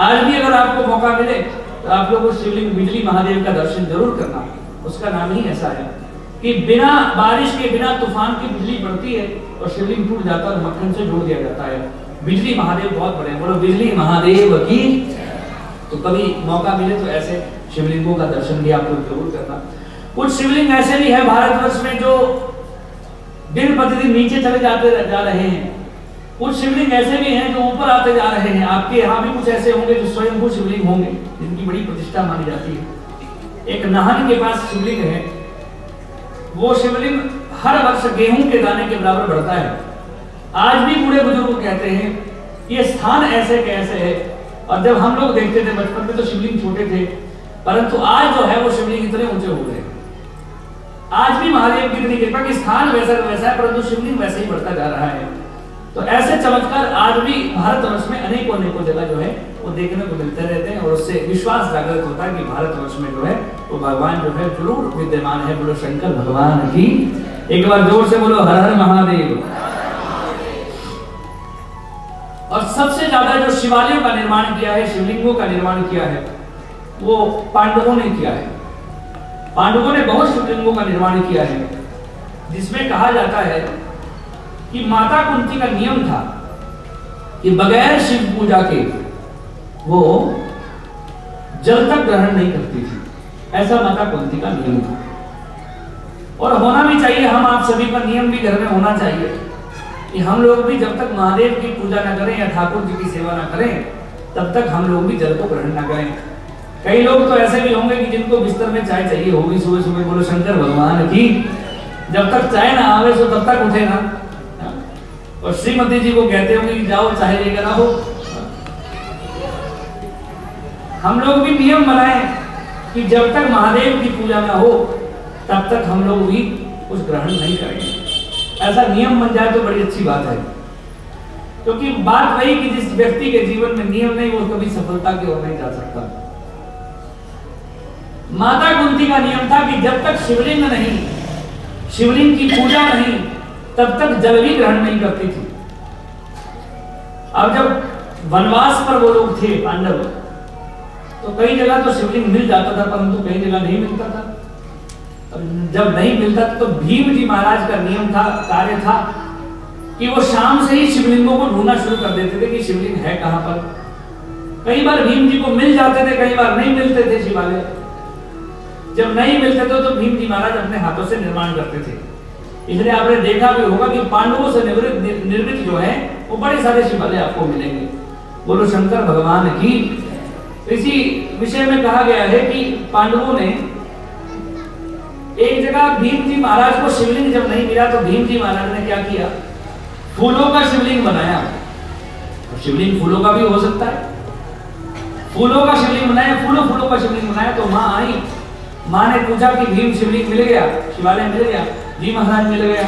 आज भी अगर आपको मौका मिले तो आप लोग उस शिवलिंग बिजली महादेव का दर्शन जरूर करना। उसका नाम ही ऐसा है कि बिना बारिश के बिना तूफान की बिजली पड़ती है और शिवलिंग टूट जाता है और मक्खन से जोड़ दिया जाता है। बिजली महादेव बहुत बड़े। बोलो बिजली महादेव की। तो कभी मौका मिले तो ऐसे शिवलिंगों का दर्शन भी आप लोग जरूर करना। कुछ शिवलिंग ऐसे भी है भारतवर्ष में जो दिन प्रतिदिन नीचे चले जा रहे हैं। कुछ शिवलिंग ऐसे भी हैं जो ऊपर आते जा रहे हैं। आपके यहाँ भी कुछ ऐसे होंगे जो स्वयंभू शिवलिंग होंगे जिनकी बड़ी प्रतिष्ठा मानी जाती है। एक नाहन के पास शिवलिंग है। वो शिवलिंग हर वर्ष गेहूं के दाने के बराबर बढ़ता है। आज भी बूढ़े बुजुर्ग कहते हैं ये स्थान ऐसे कैसे है। और जब हम लोग देखते थे बचपन में तो शिवलिंग छोटे थे, परंतु आज जो है वो शिवलिंग इतने ऊंचे हो गए। आज भी महादेव की इतनी कृपा कि स्थान वैसा वैसा है परंतु शिवलिंग वैसे ही बढ़ता जा रहा है। तो ऐसे चमत्कार आज भी भारतवर्ष में अनेकों जगह जो है वो देखने को मिलते रहते हैं और उससे विश्वास जागृत होता है कि भारतवर्ष में जो है वो भगवान जो है जरूर विद्यमान है। बोलो शंकर भगवान की। एक बार जोर से बोलो हर हर महादेव। और सबसे ज्यादा जो शिवालयों का निर्माण किया है, शिवलिंगों का निर्माण किया है, वो पांडवों ने किया है। पांडवों ने बहुत शिवलिंगों का निर्माण किया है, जिसमें कहा जाता है कि माता कुंती का नियम था कि बगैर शिव पूजा के वो जल तक ग्रहण नहीं करती थी। ऐसा माता कुंती का नियम था और होना भी चाहिए। हम आप सभी का नियम भी घर में होना चाहिए कि हम लोग भी जब तक महादेव की पूजा न करें या ठाकुर जी की सेवा न करें तब तक हम लोग भी जल को ग्रहण न करें। कई लोग तो ऐसे भी होंगे कि जिनको बिस्तर में चाय चाहिए होगी सुबह सुबह। बोलो शंकर भगवान की। जब तक चाय ना आवे तो तब तक उठे ना। और श्रीमती जी को कहते होंगे कि जाओ चाय लेकर आओ। हम लोग भी नियम बनाएं कि जब तक महादेव की पूजा ना हो तब तक हम लोग भी कुछ ग्रहण नहीं करेंगे। ऐसा नियम बन जाए तो बड़ी अच्छी बात है, क्योंकि बात वही कि जिस व्यक्ति के जीवन में नियम नहीं वो कभी सफलता की ओर नहीं जा सकता। माता कुंती का नियम था कि जब तक शिवलिंग नहीं, शिवलिंग की पूजा नहीं, तब तक जल भी ग्रहण नहीं करती थी। अब जब वनवास पर वो लोग थे पांडव, तो कई जगह तो शिवलिंग मिल जाता था परंतु कई जगह नहीं मिलता था। जब नहीं मिलता तो भीम जी महाराज का नियम था, कार्य था कि वो शाम से ही शिवलिंगों को ढूंढना शुरू कर देते थे कि शिवलिंग है कहां पर। कई बार भीम जी को मिल जाते थे, कई बार नहीं मिलते थे शिवालय। जब नहीं मिलते थे तो भीम जी महाराज अपने हाथों से निर्माण करते थे। इसलिए आपने देखा भी होगा कि पांडवों से निर्मित जो है वो बड़े सारे शिवालय आपको मिलेंगे। बोलो शंकर भगवान की। इसी विषय में कहा गया है कि पांडवों ने एक जगह भीम जी महाराज को शिवलिंग जब नहीं मिला तो भीम जी महाराज ने क्या किया, फूलों का शिवलिंग बनाया। तो शिवलिंग फूलों का भी हो सकता है, फूलों का शिवलिंग बनाया, फूलों का शिवलिंग बनाया। तो माँ आई, माँ ने पूछा कि भीम शिवलिंग मिल गया, शिवालय मिल गया, जी महाराज मिल गया,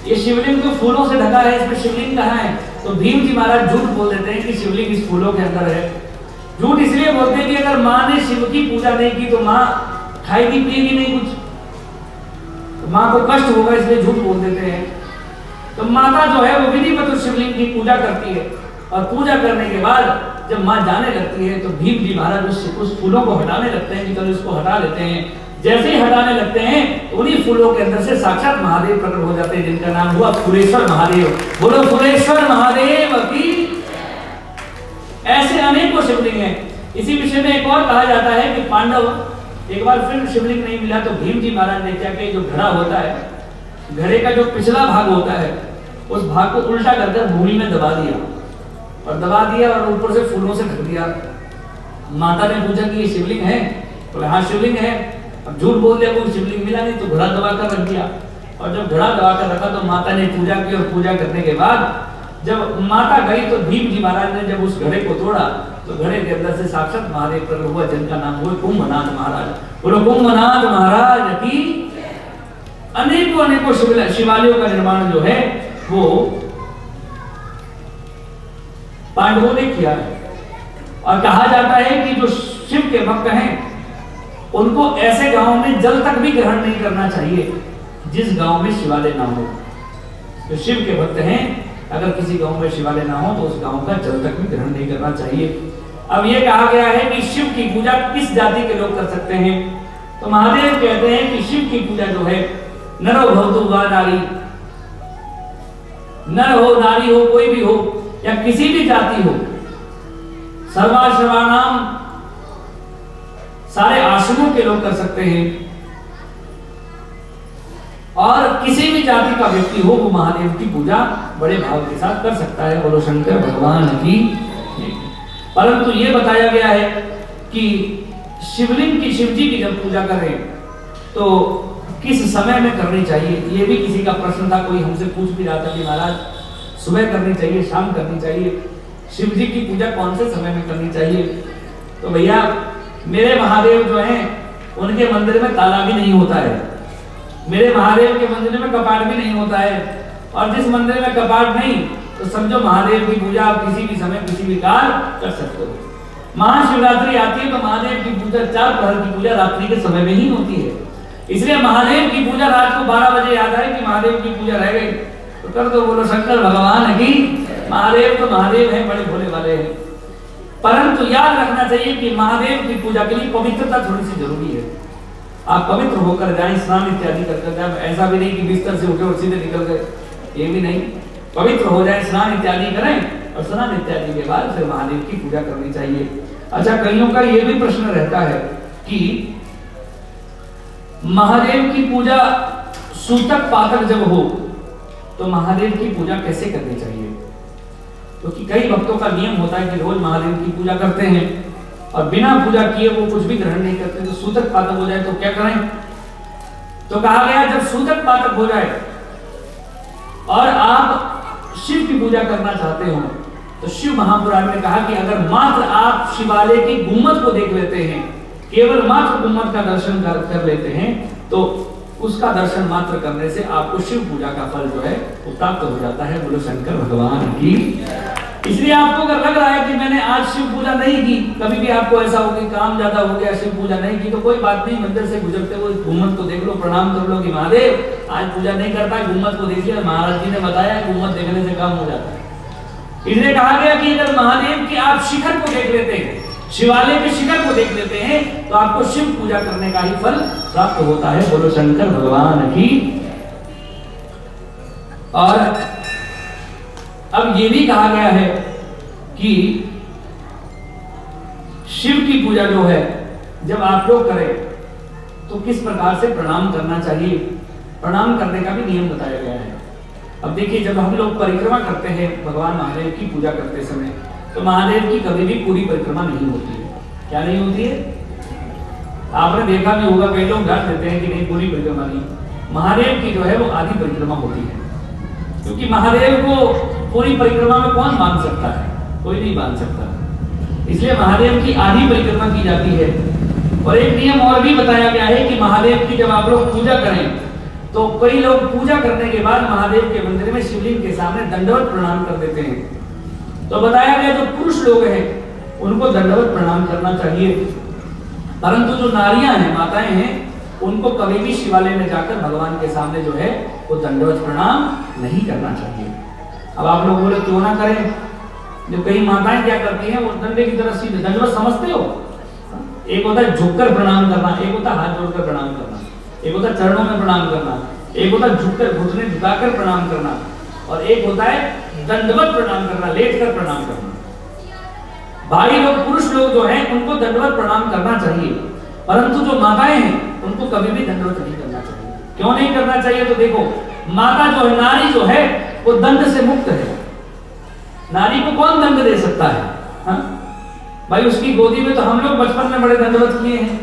ये शिवलिंग तो फूलों से ढका है, इसमें शिवलिंग कहाँ है? तो भीम जी महाराज झूठ बोल देते हैं कि शिवलिंग इस फूलों के अंदर है। झूठ इसलिए बोलते हैं कि अगर माँ ने शिव की पूजा नहीं की तो माँ खाएगी पिएगी नहीं कुछ, तो माँ को कष्ट होगा, इसलिए झूठ बोल देते हैं। तो माता जो है वो विधिवत शिवलिंग की पूजा करती है, और पूजा करने के बाद जब माँ जाने लगती है तो भीम जी महाराज उस फूलों को हटाने लगते हैं कि चलो इसको हटा लेते हैं। जैसे ही हटाने लगते हैं तो उन्हीं फूलों के अंदर से साक्षात महादेव प्रकट हो जाते हैं, जिनका नाम हुआ फुलेश्वर महादेव। बोलो फुलेश्वर महादेव की। ऐसे अनेकों शिवलिंग हैं। इसी विषय में एक और कहा जाता है कि पांडव एक बार फिर शिवलिंग नहीं मिला तो भीम जी महाराज ने क्या किया, जो घड़ा होता है, घड़े का जो पिछला भाग होता है उस भाग को उल्टा कर भूमि में दबा दिया, और ऊपर से फूलों से ढक दिया। माता ने पूछा कि ये शिवलिंग है? बोले हाँ शिवलिंग है। अब झूठ बोल दिया, कोई शिवलिंग मिला नहीं, तो घड़ा दबा कर रख दिया। और जब घड़ा दबा कर रखा तो माता ने पूजा की, और पूजा करने के बाद जब माता गई तो भीम जी महाराज ने जब उस घड़े को तोड़ा तो घड़े के अंदर से साक्षात महादेव प्रकट हुआ, जिनका नाम हुआ कुंभनाथ महाराज। बोलो कुंभनाथ महाराज की। अनेकों शिवालयों का निर्माण जो है वो पांडवों ने किया है। और कहा जाता है कि जो शिव के भक्त हैं उनको ऐसे गांव में जल तक भी ग्रहण नहीं करना चाहिए जिस गांव में शिवालय ना हो। जो शिव के भक्त हैं, अगर किसी गांव में शिवालय ना हो तो उस गांव का जल तक भी ग्रहण नहीं करना चाहिए। अब ये कहा गया है कि शिव की पूजा किस जाति के लोग कर सकते हैं, तो महादेव कहते हैं कि शिव की पूजा जो है नरो भवतु वा नारी, नर हो नारी हो कोई भी हो या किसी भी जाति हो, सर्वाश्रवाणाम सारे आश्रमों के लोग कर सकते हैं, और किसी भी जाति का व्यक्ति हो वो महादेव की पूजा बड़े भाव के साथ कर सकता है। बोलो शंकर भगवान की। परंतु ये बताया गया है कि शिवलिंग की, शिव जी की जब पूजा करें तो किस समय में करनी चाहिए। ये भी किसी का प्रश्न था, कोई हमसे पूछ भी रहा था कि महाराज सुबह करनी चाहिए, शाम करनी चाहिए, शिव जी की पूजा कौन से समय में करनी चाहिए। तो भैया मेरे महादेव जो हैं उनके मंदिर में ताला भी नहीं होता है, मेरे महादेव के मंदिर में कपाट भी नहीं होता है, और जिस मंदिर में कपाट नहीं तो समझो महादेव की पूजा आप किसी भी समय किसी भी काल कर सकते हो। महाशिवरात्रि आती है तो महादेव की पूजा 4 पहर की पूजा रात्रि के समय में ही होती है, इसलिए महादेव की पूजा रात को 12 बजे याद आए कि महादेव की पूजा रह गई तो कर दो। बोलो शंकर भगवान की। महादेव तो महादेव हैं, बड़े भोले वाले हैं। परंतु याद रखना चाहिए कि महादेव की पूजा के लिए पवित्रता थोड़ी सी जरूरी है। आप पवित्र होकर जाएं, स्नान इत्यादि कर जाएं, ऐसा भी नहीं कि बिस्तर से उठे और सीधे निकल गए, ये भी नहीं। पवित्र हो जाए, स्नान इत्यादि करें, और स्नान इत्यादि के बाद फिर महादेव की पूजा करनी चाहिए। अच्छा, कईयों का ये भी प्रश्न रहता है कि महादेव की पूजा सूतक पातक जब हो तो महादेव की पूजा कैसे करनी चाहिए, क्योंकि कई भक्तों का नियम होता है कि रोज महादेव की पूजा करते हैं और बिना पूजा किए वो कुछ भी ग्रहण नहीं करते, तो सूतक पातक हो जाए तो क्या करें। तो कहा गया जब सूतक पातक हो जाए और आप शिव की पूजा करना चाहते हो तो शिव महापुराण ने कहा कि अगर मात्र आप शिवालय की गुम्मद को देख लेते हैं, केवल मात्र गुम्मद का दर्शन कर लेते हैं, तो उसका दर्शन मात्र करने से आपको शिव पूजा का फल जो है वो प्राप्त हो जाता है। बोलो शंकर भगवान की। इसलिए आपको अगर लग रहा है कि मैंने आज शिव पूजा नहीं की, कभी भी आपको ऐसा हो कि काम ज्यादा हो गया शिव पूजा नहीं की, तो कोई बात नहीं, मंदिर से गुजरते हुए गुम्मद को देख लो, प्रणाम कर लो कि महादेव आज पूजा नहीं करता है, गुम्मद को देखिए, महाराज जी ने बताया गुम्मद देखने से काम हो जाता है। इसलिए कहा गया कि अगर महादेव की आप शिखर को देख लेते हैं, शिवालय के शिखर को देख लेते हैं, तो आपको शिव पूजा करने का ही फल प्राप्त होता है। बोलो शंकर भगवान की। और अब ये भी कहा गया है कि शिव की पूजा जो है जब आप लोग करें तो किस प्रकार से प्रणाम करना चाहिए, प्रणाम करने का भी नियम बताया गया है। अब देखिए, जब हम लोग परिक्रमा करते हैं भगवान महादेव की पूजा करते समय, तो महादेव की कभी भी पूरी परिक्रमा नहीं होती है। क्या नहीं होती है? आपने देखा भी होगा, कई लोग ध्यान देते हैं कि नहीं पूरी परिक्रमा नहीं, महादेव की जो है वो आधी परिक्रमा होती है, क्योंकि महादेव को पूरी परिक्रमा में कौन बांध सकता है, कोई नहीं बांध सकता, इसलिए महादेव की आधी परिक्रमा की जाती है। और एक नियम और भी बताया गया है कि महादेव की जब आप लोग पूजा करें तो कई लोग पूजा करने के बाद महादेव के मंदिर में शिवलिंग के सामने दंडवत प्रणाम कर देते हैं। तो बताया गया जो पुरुष लोग हैं उनको दंडवत प्रणाम करना चाहिए, परंतु जो नारियां हैं, माताएं हैं, उनको कभी भी शिवालय में जाकर भगवान के सामने जो है वो दंडवत प्रणाम नहीं करना चाहिए। अब आप लोग बोले क्यों ना करें, जो कई माताएं क्या करती हैं वो डंडे की तरह सीधे, दंडवत समझते हो, एक होता है झुककर प्रणाम करना, एक होता है हाथ जोड़कर प्रणाम करना, एक होता है चरणों में प्रणाम करना, एक होता है झुककर घुटने झुकाकर प्रणाम करना, और एक होता है दंडवत प्रणाम करना, लेटकर प्रणाम करना। भाई लोग, पुरुष लोग जो हैं उनको दंडवत प्रणाम करना चाहिए, परंतु जो माताएं हैं उनको कभी भी दंडवत नहीं करना चाहिए। क्यों नहीं करना चाहिए? तो देखो, माता जो है, नारी जो है वो दंड से मुक्त है। नारी को कौन दंड दे सकता है? हाँ? भाई उसकी गोदी में तो हम लोग बचपन में बड़े दंडवत किए हैं,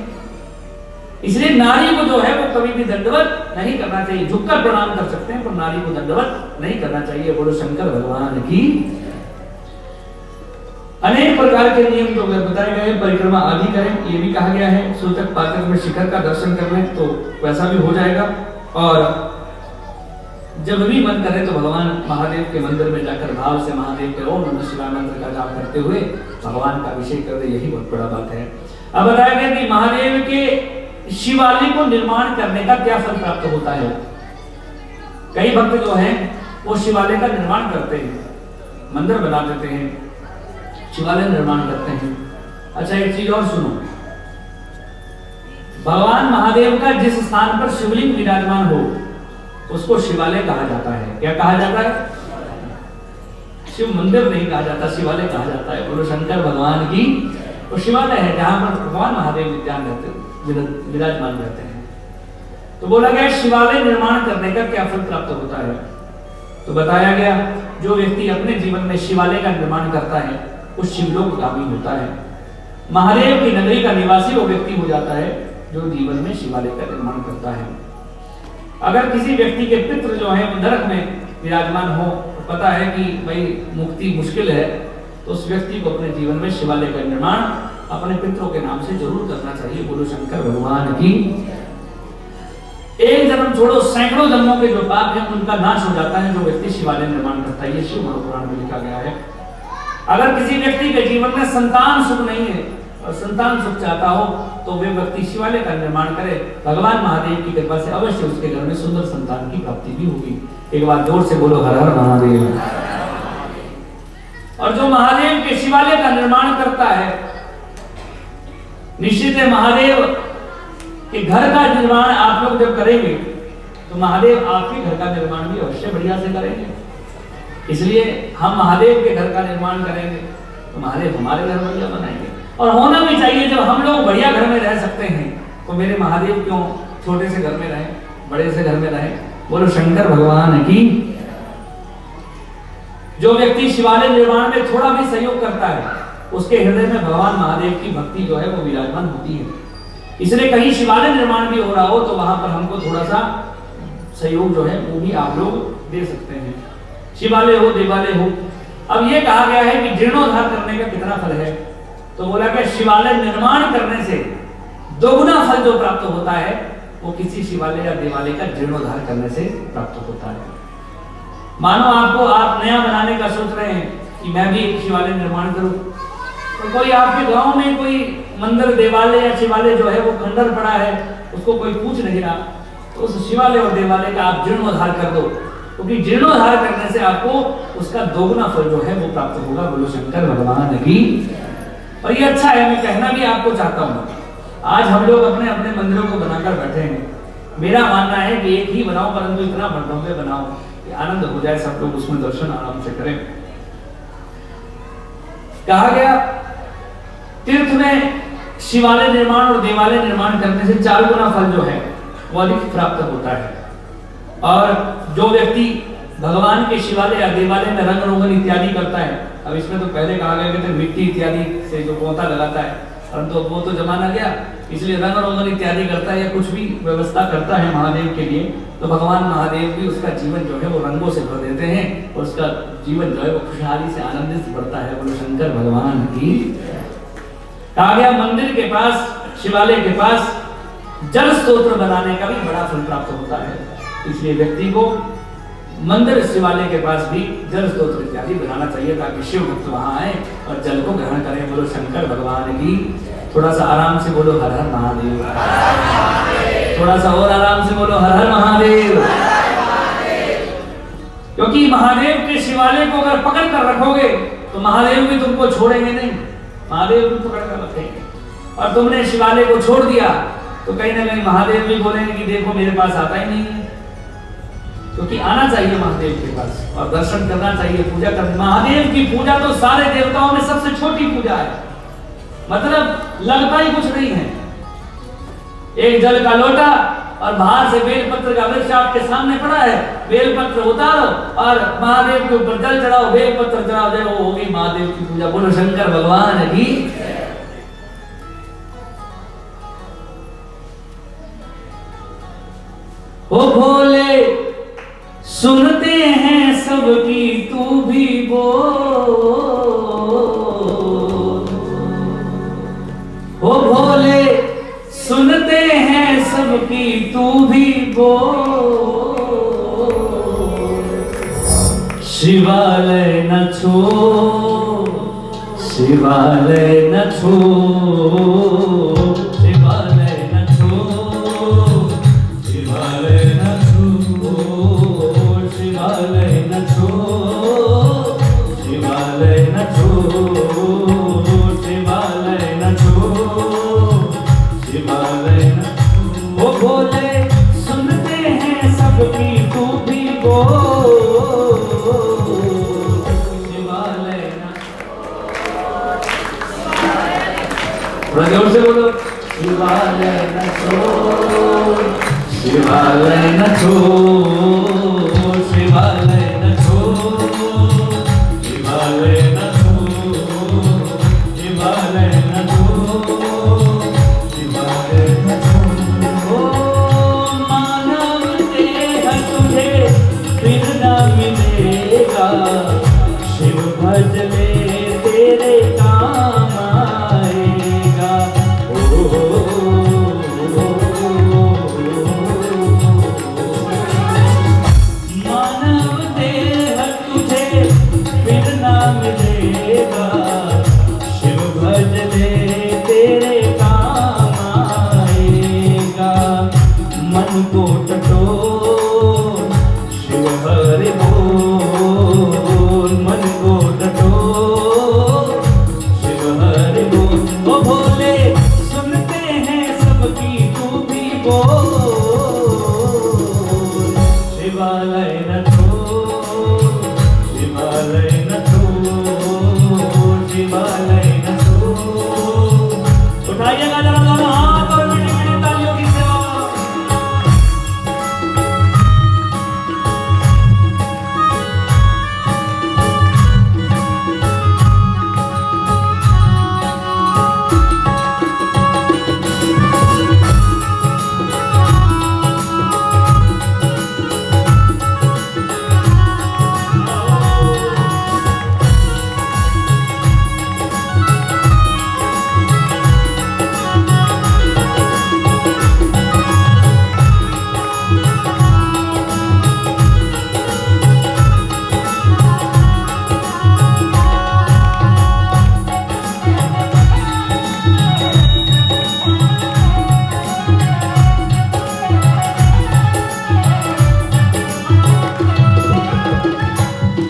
इसलिए नारी को जो है वो कभी भी दंडवत नहीं करना चाहिए। झुककर प्रणाम कर सकते हैं पर नारी को दंडवत नहीं करना चाहिए। बोलो शंकर भगवान की। अनेक प्रकार के नियम जो बताए गए, परिक्रमा आदि करें, ये भी कहा गया है। सूतक पातक में शिखर का दर्शन कर लें तो वैसा भी हो जाएगा, और जब भी मन करे तो भगवान महादेव के मंदिर में जाकर भाव से महादेव के ओम नमः शिवाय मंत्र का जाप करते हुए भगवान का अभिषेक कर दे, यही बहुत बड़ा बात है। अब बताया गया कि महादेव के शिवालय को निर्माण करने का क्या फल प्राप्त होता है। कई भक्त जो हैं वो शिवालय का निर्माण करते हैं, मंदिर बना देते हैं, शिवालय निर्माण करते हैं। अच्छा, एक चीज और सुनो, भगवान महादेव का जिस स्थान पर शिवलिंग विराजमान हो उसको शिवालय कहा जाता है। क्या कहा जाता है? शिव मंदिर नहीं कहा जाता, शिवालय कहा जाता है। बोलो शंकर भगवान की। वो शिवालय है जहां पर भगवान महादेव विराजमान रहते हैं। तो बोला गया शिवालय निर्माण करने का क्या फल प्राप्त होता है। तो बताया गया जो व्यक्ति अपने जीवन में शिवालय का निर्माण करता है वो शिवलोकगामी होता है, महादेव की नगरी का निवासी वो व्यक्ति हो जाता है जो जीवन में शिवालय का निर्माण करता है। अगर किसी व्यक्ति के पितृ जो है नरक में विराजमान हो, तो पता है कि भाई मुक्ति मुश्किल है, तो उस व्यक्ति को अपने जीवन में शिवालय का निर्माण अपने पितरों के नाम से जरूर करना चाहिए। बोलो शंकर भगवान की। एक जन्म छोड़ो, सैकड़ों जन्मों के जो पाप है उनका नाश हो जाता है जो व्यक्ति शिवालय निर्माण करता है। ये शिव महापुराण में लिखा गया है। अगर किसी व्यक्ति के जीवन में संतान सुख नहीं है और संतान सुख चाहता हो तो वे व्यक्ति शिवालय का निर्माण करे, भगवान महादेव की कृपा से अवश्य उसके घर में सुंदर संतान की प्राप्ति भी होगी। एक बार जोर से बोलो हर हर महादेव। और जो महादेव के शिवालय का निर्माण करता है, निश्चित है महादेव के घर का निर्माण आप लोग जब करेंगे तो महादेव आपके घर का निर्माण भी अवश्य बढ़िया से करेंगे। इसलिए हम महादेव के घर का निर्माण करेंगे तो महादेव हमारे घर बढ़िया बनाएंगे। और होना भी चाहिए, जब हम लोग बढ़िया घर में रह सकते हैं तो मेरे महादेव क्यों छोटे से घर में रहे, बड़े से घर में रहे। बोलो शंकर भगवान की। जो व्यक्ति शिवालय निर्माण में थोड़ा भी सहयोग करता है उसके हृदय में भगवान महादेव की भक्ति जो है वो विराजमान होती है। इसलिए कहीं शिवालय निर्माण भी हो रहा हो तो वहां पर हमको थोड़ा सा सहयोग जो है वो भी आप लोग दे सकते हैं, शिवालय हो देवालय हो। अब ये कहा गया है कि जीर्णोद्धार करने का कितना फल है, तो बोला कि शिवालय निर्माण करने से दोगुना फल जो प्राप्त होता है वो किसी शिवालय या देवालय का जीर्णोद्धार करने से प्राप्त होता है। मानो आपको आप नया बनाने का सोच रहे हैं कि मैं भी एक शिवालय निर्माण करूं, तो कोई आपके गांव में कोई मंदिर देवालय या शिवालय जो है वो खंडर पड़ा है, उसको कोई पूछ नहीं रहा, तो उस शिवालय और देवालय का आप जीर्णोद्धार कर दो, क्योंकि जीर्णोद्धार करने से आपको उसका दोगुना फल जो है वो प्राप्त होगा। बोलो शंकर भगवान की। और ये अच्छा है, मैं कहना भी आपको चाहता हूँ, आज हम लोग अपने अपने मंदिरों को बनाकर बैठे हैं। मेरा मानना है कि एक ही बनाओ, परंतु इतना भव्य बनाओ कि आनंद हो जाए, सब लोग उसमें दर्शन आराम से करें। कहा गया तीर्थ में शिवालय निर्माण और देवालय निर्माण करने से 4 गुना फल जो है वो अधिक प्राप्त होता है। और जो व्यक्ति भगवान के शिवालय या देवालय में रंग रोगन इत्यादि करता है, अब इसमें तो पहले कहा गया कि मिट्टी इत्यादि से जो पोता लगाता है, परंतु वो तो जमाना गया, इसलिए रंग रोगन इत्यादि करता है या कुछ भी व्यवस्था करता है महादेव के लिए, तो भगवान महादेव भी उसका जीवन जो है वो रंगों से भर देते हैं और उसका जीवन जो है वो खुशहाली से आनंदित बढ़ता है। बोलो शंकर भगवान की। कहा गया मंदिर के पास, शिवालय के पास जल स्तोत्र बनाने का भी बड़ा फल प्राप्त होता है। इसलिए व्यक्ति को मंदिर शिवालय के पास भी जल स्तोत्र इत्यादि बनाना चाहिए ताकि शिव भक्त वहां आए और जल को ग्रहण करें। बोलो शंकर भगवान की। थोड़ा सा आराम से बोलो हर हर महादेव। थोड़ा सा और आराम से बोलो हर हर महादेव। क्योंकि महादेव के शिवालय को अगर पकड़ कर रखोगे तो महादेव भी तुमको छोड़ेंगे नहीं, महादेव भी पकड़ कर रखेंगे। और तुमने शिवालय को छोड़ दिया तो कहीं ना कहीं महादेव भी बोलेंगे कि देखो मेरे पास आता ही नहीं है। क्योंकि आना चाहिए महादेव के पास और दर्शन करना चाहिए, पूजा करना। महादेव की पूजा तो सारे देवताओं में सबसे छोटी पूजा है, मतलब लगता ही कुछ नहीं है। एक जल का लोटा और बाहर से बेलपत्र का वृक्ष आपके सामने पड़ा है, बेलपत्र उतारो और महादेव के ऊपर जल चढ़ाओ, बेलपत्र चढ़ाओ, जय वो होगी महादेव की पूजा। बोलो शंकर भगवान की। ओ भोले सुनते हैं सबकी तू भी बोल, ओ भोले सुनते हैं सबकी तू भी बोल। शिवालय न छोड़, शिवालय न छोड़, शिवालय न छोड़, शिवालय न छोड़, शिवालय न छोड़, शिवालय न छोड़, शिवालय न छोड़, शिवालय न। ओ भोले सुनते हैं सबकी तू भी बोल, शिवालय न। थोड़ा जोर से बोलो शिवालय न छोड़, शिवालय न छोड़, शिवालय न छोड़, शिवालय न छोड़, शिवालय न छोड़, शिवालय न छोड़। ओ मानव देह तुझे फिर न मिलेगा, शिव भज ले तेरे काम आएगा। मानव देह तुझे फिर न मिलेगा, शिव भज ले तेरे काम आएगा। मन को टटोल शिव हरि बोल, मन को टटोल शिव हरि बोल। ओ भोले सुनते हैं सबकी तू भी बोल, शिवालय न छोड़, शिवालय न छोड़, शिवालय न छोड़। उठाइएगा जरा दोनों हाथ और मीठी मीठी तालियों की सेवा।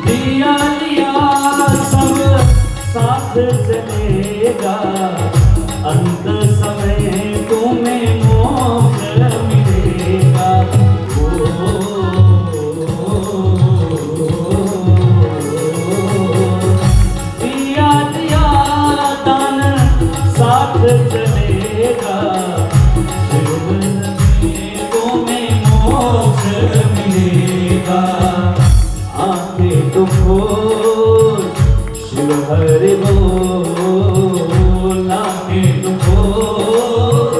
दिया लिया सब साथ चलेगा, अंत समय तुम्हें मोक्ष मिलेगा। दिया दिया दान साथ चलेगा, तुम्हें मोक्ष मिलेगा। आंखें तो खोल शिव हरि बोल, आंखें तो खोल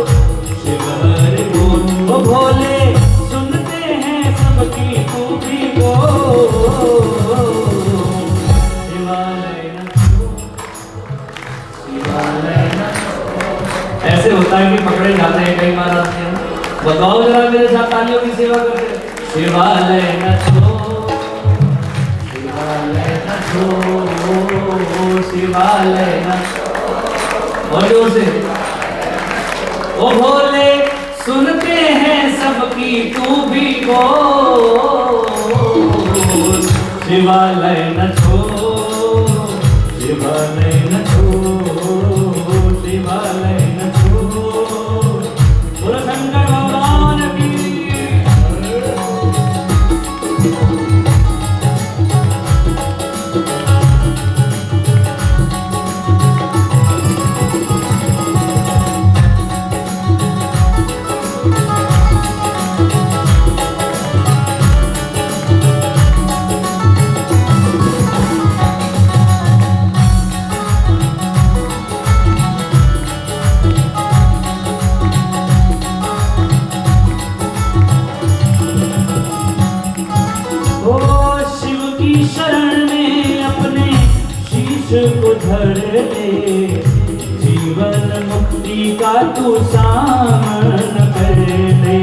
तालियों की सेवा करते। शिवालय न छोड़, शिवालय न छोड़, शिवालय न छोड़। और जोर से ओ भोले सुनते हैं सबकी तू भी बोल। शिवालय न छोड़, शिवालय न छोड़, शिवालय न छोड़। बोलो शंकर भगवान की। को धर ले, जीवन मुक्ति का तू सामन कर ले।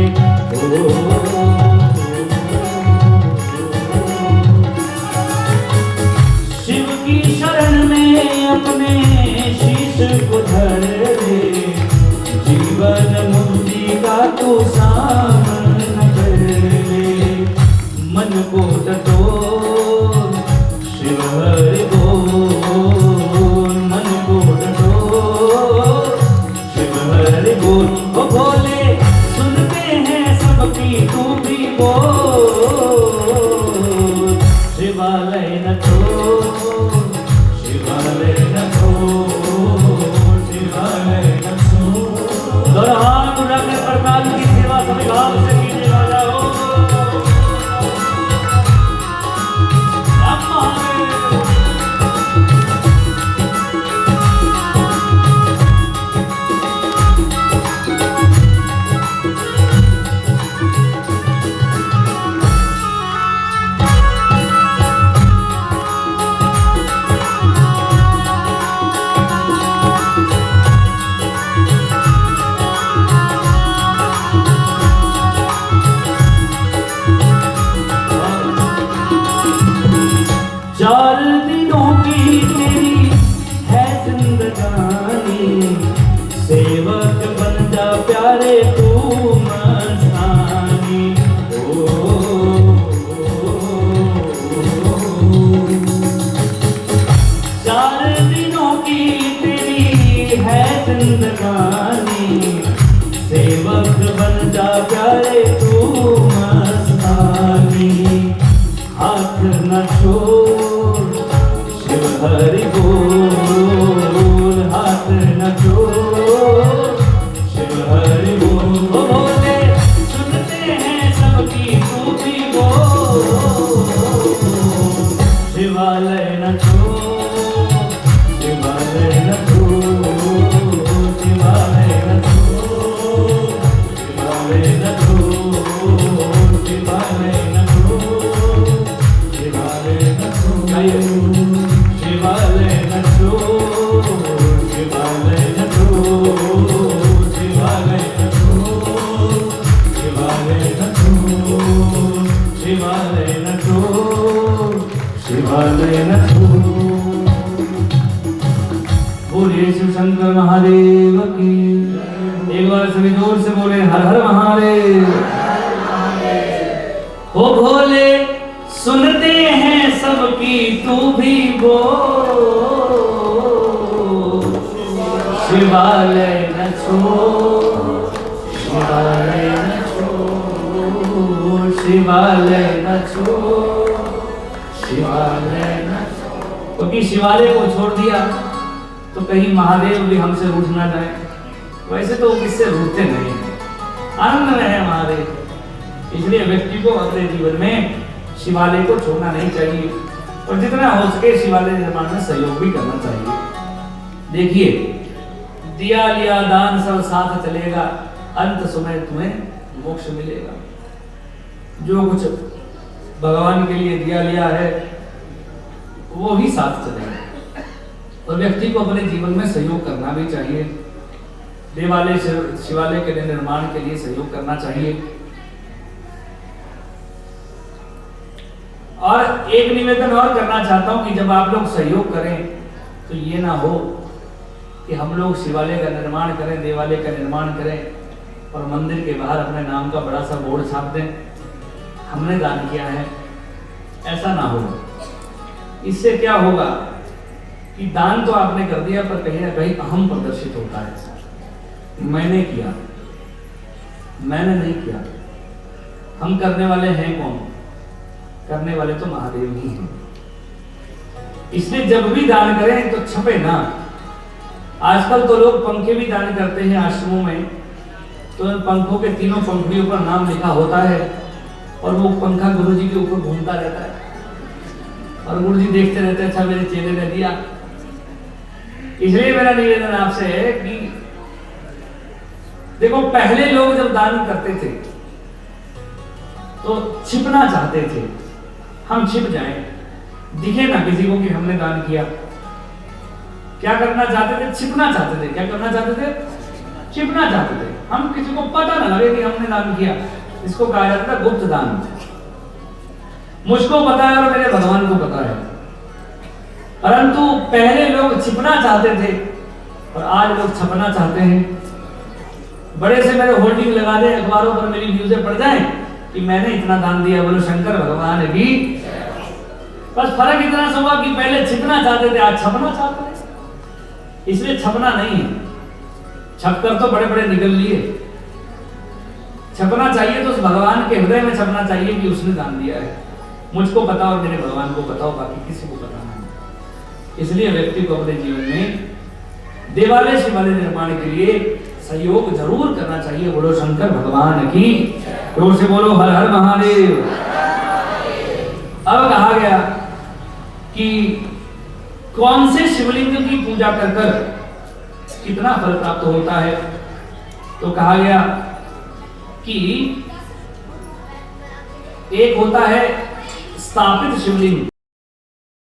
शिव की शरण में अपने शीश को धर ले, जीवन मुक्ति का तू सामन कर ले। मन को टटोल शिव हरि बोल, मन को टटोल शिव हरि बोल। ओ भोले सुनते हैं सबकी तू भी बोल। शिवालय न छोड़, शिवालय न छोड़, शिवालय न छोड़। दोनों हाथ उठाकर प्रकाश की सेवा सभी भाव से कीजिएगा। चार दिनों की तेरी है जिंदगानी, सेवक बन जा प्यारे तू मस्तानी। चार दिनों की तेरी है जिंदगानी, सेवक बन जा प्यारे तू मस्तानी। हाथ न छोड़ शिव हरि बोल, हाथ न छोड़ शिव हरि बोल। ओ भोले सुनते हैं सबकी तू भी बोल। शिवालय न छोड़, शिवालय न छोड़, शिवालय न छोड़, शिवालय न छोड़, शिवालय न छोड़, शिवालय न छोड़, शिवालय न छोड़, शिवालय न छोड़, शिवालय न छोड़, शिवालय न छोड़, शिवालय न छोड़, शिवालय न छोड़। बोलिए शिव शंकर महादेव की। एक बार सभी जोर से बोले हर हर महादेव। ओ भोले सुनते हैं सबकी तू भी बोल। शिवालय न छोड़, शिवालय न छोड़, शिवालय न छोड़, शिवालय न छोड़। क्योंकि शिवालय को छोड़ दिया तो कहीं महादेव भी हमसे रूठ ना जाए। वैसे तो किससे रूठते नहीं है, आनंद में है महादेव। इसलिए व्यक्ति को अपने जीवन में शिवालय को छोड़ना नहीं चाहिए और जितना हो सके शिवालय निर्माण में सहयोग भी करना चाहिए। देखिए, दिया लिया दान सब साथ चलेगा, अंत समय तुम्हें मोक्ष मिलेगा। जो कुछ भगवान के लिए दिया लिया है वो ही साथ चलेगा और व्यक्ति को अपने जीवन में सहयोग करना भी चाहिए। देवालय शिवालय के निर्माण के लिए सहयोग करना चाहिए। और एक निवेदन और करना चाहता हूं कि जब आप लोग सहयोग करें तो ये ना हो कि हम लोग शिवालय का निर्माण करें, देवालय का निर्माण करें और मंदिर के बाहर अपने नाम का बड़ा सा बोर्ड छाप दें, हमने दान किया है। ऐसा ना हो। इससे क्या होगा कि दान तो आपने कर दिया पर कहीं ना कहीं अहम प्रदर्शित होता है। मैंने किया, मैंने नहीं किया। हम करने वाले हैं कौन? करने वाले तो महादेव ही हैं। इसलिए जब भी दान करें तो छपे ना। आजकल तो लोग पंखे भी दान करते हैं आश्रमों में, तो पंखों के तीनों पंखुड़ियों पर नाम लिखा होता है और वो पंखा गुरुजी के ऊपर घूमता रहता है और गुरुजी देखते रहते हैं, अच्छा मेरे चेले ने दिया। इसलिए मेरा निवेदन आपसे है कि देखो, पहले लोग जब दान करते थे तो छिपना चाहते थे, हम छिप जाएं, दिखे ना किसी को कि हमने दान किया। क्या करना चाहते थे? छिपना चाहते थे। क्या करना चाहते थे? छिपना चाहते थे। हम किसी को पता ना लगे कि हमने दान किया। इसको कहा जाता है गुप्त दान। मुझको पता है और मेरे भगवान को पता है। परंतु पहले लोग छिपना चाहते थे और आज लोग छपना चाहते हैं। बड़े से मेरे होल्डिंग लगा दे, अखबारों पर मेरी न्यूज़ें पड़ जाएं कि मैंने इतना दान दिया, बोलो शंकर भगवान की। बस फर्क इतना सा हुआ कि पहले छिपना चाहते थे, आज छपना चाहते हैं। इसलिए छपना नहीं है। छपकर तो बड़े बड़े निकल लिए। छपना चाहिए तो उस भगवान के हृदय में छपना चाहिए कि उसने दान दिया है। मुझको पता और मेरे भगवान को पता हो, बाकी किसी को पता नहीं। इसलिए व्यक्ति को अपने जीवन में देवालय शिवालय निर्माण के लिए सहयोग जरूर करना चाहिए। बोलो शंकर भगवान की। जोर से बोलो हर हर महादेव। अब कहा गया कि कौन से शिवलिंग की पूजा कर कर कितना फल प्राप्त होता है। तो कहा गया कि एक होता है स्थापित शिवलिंग।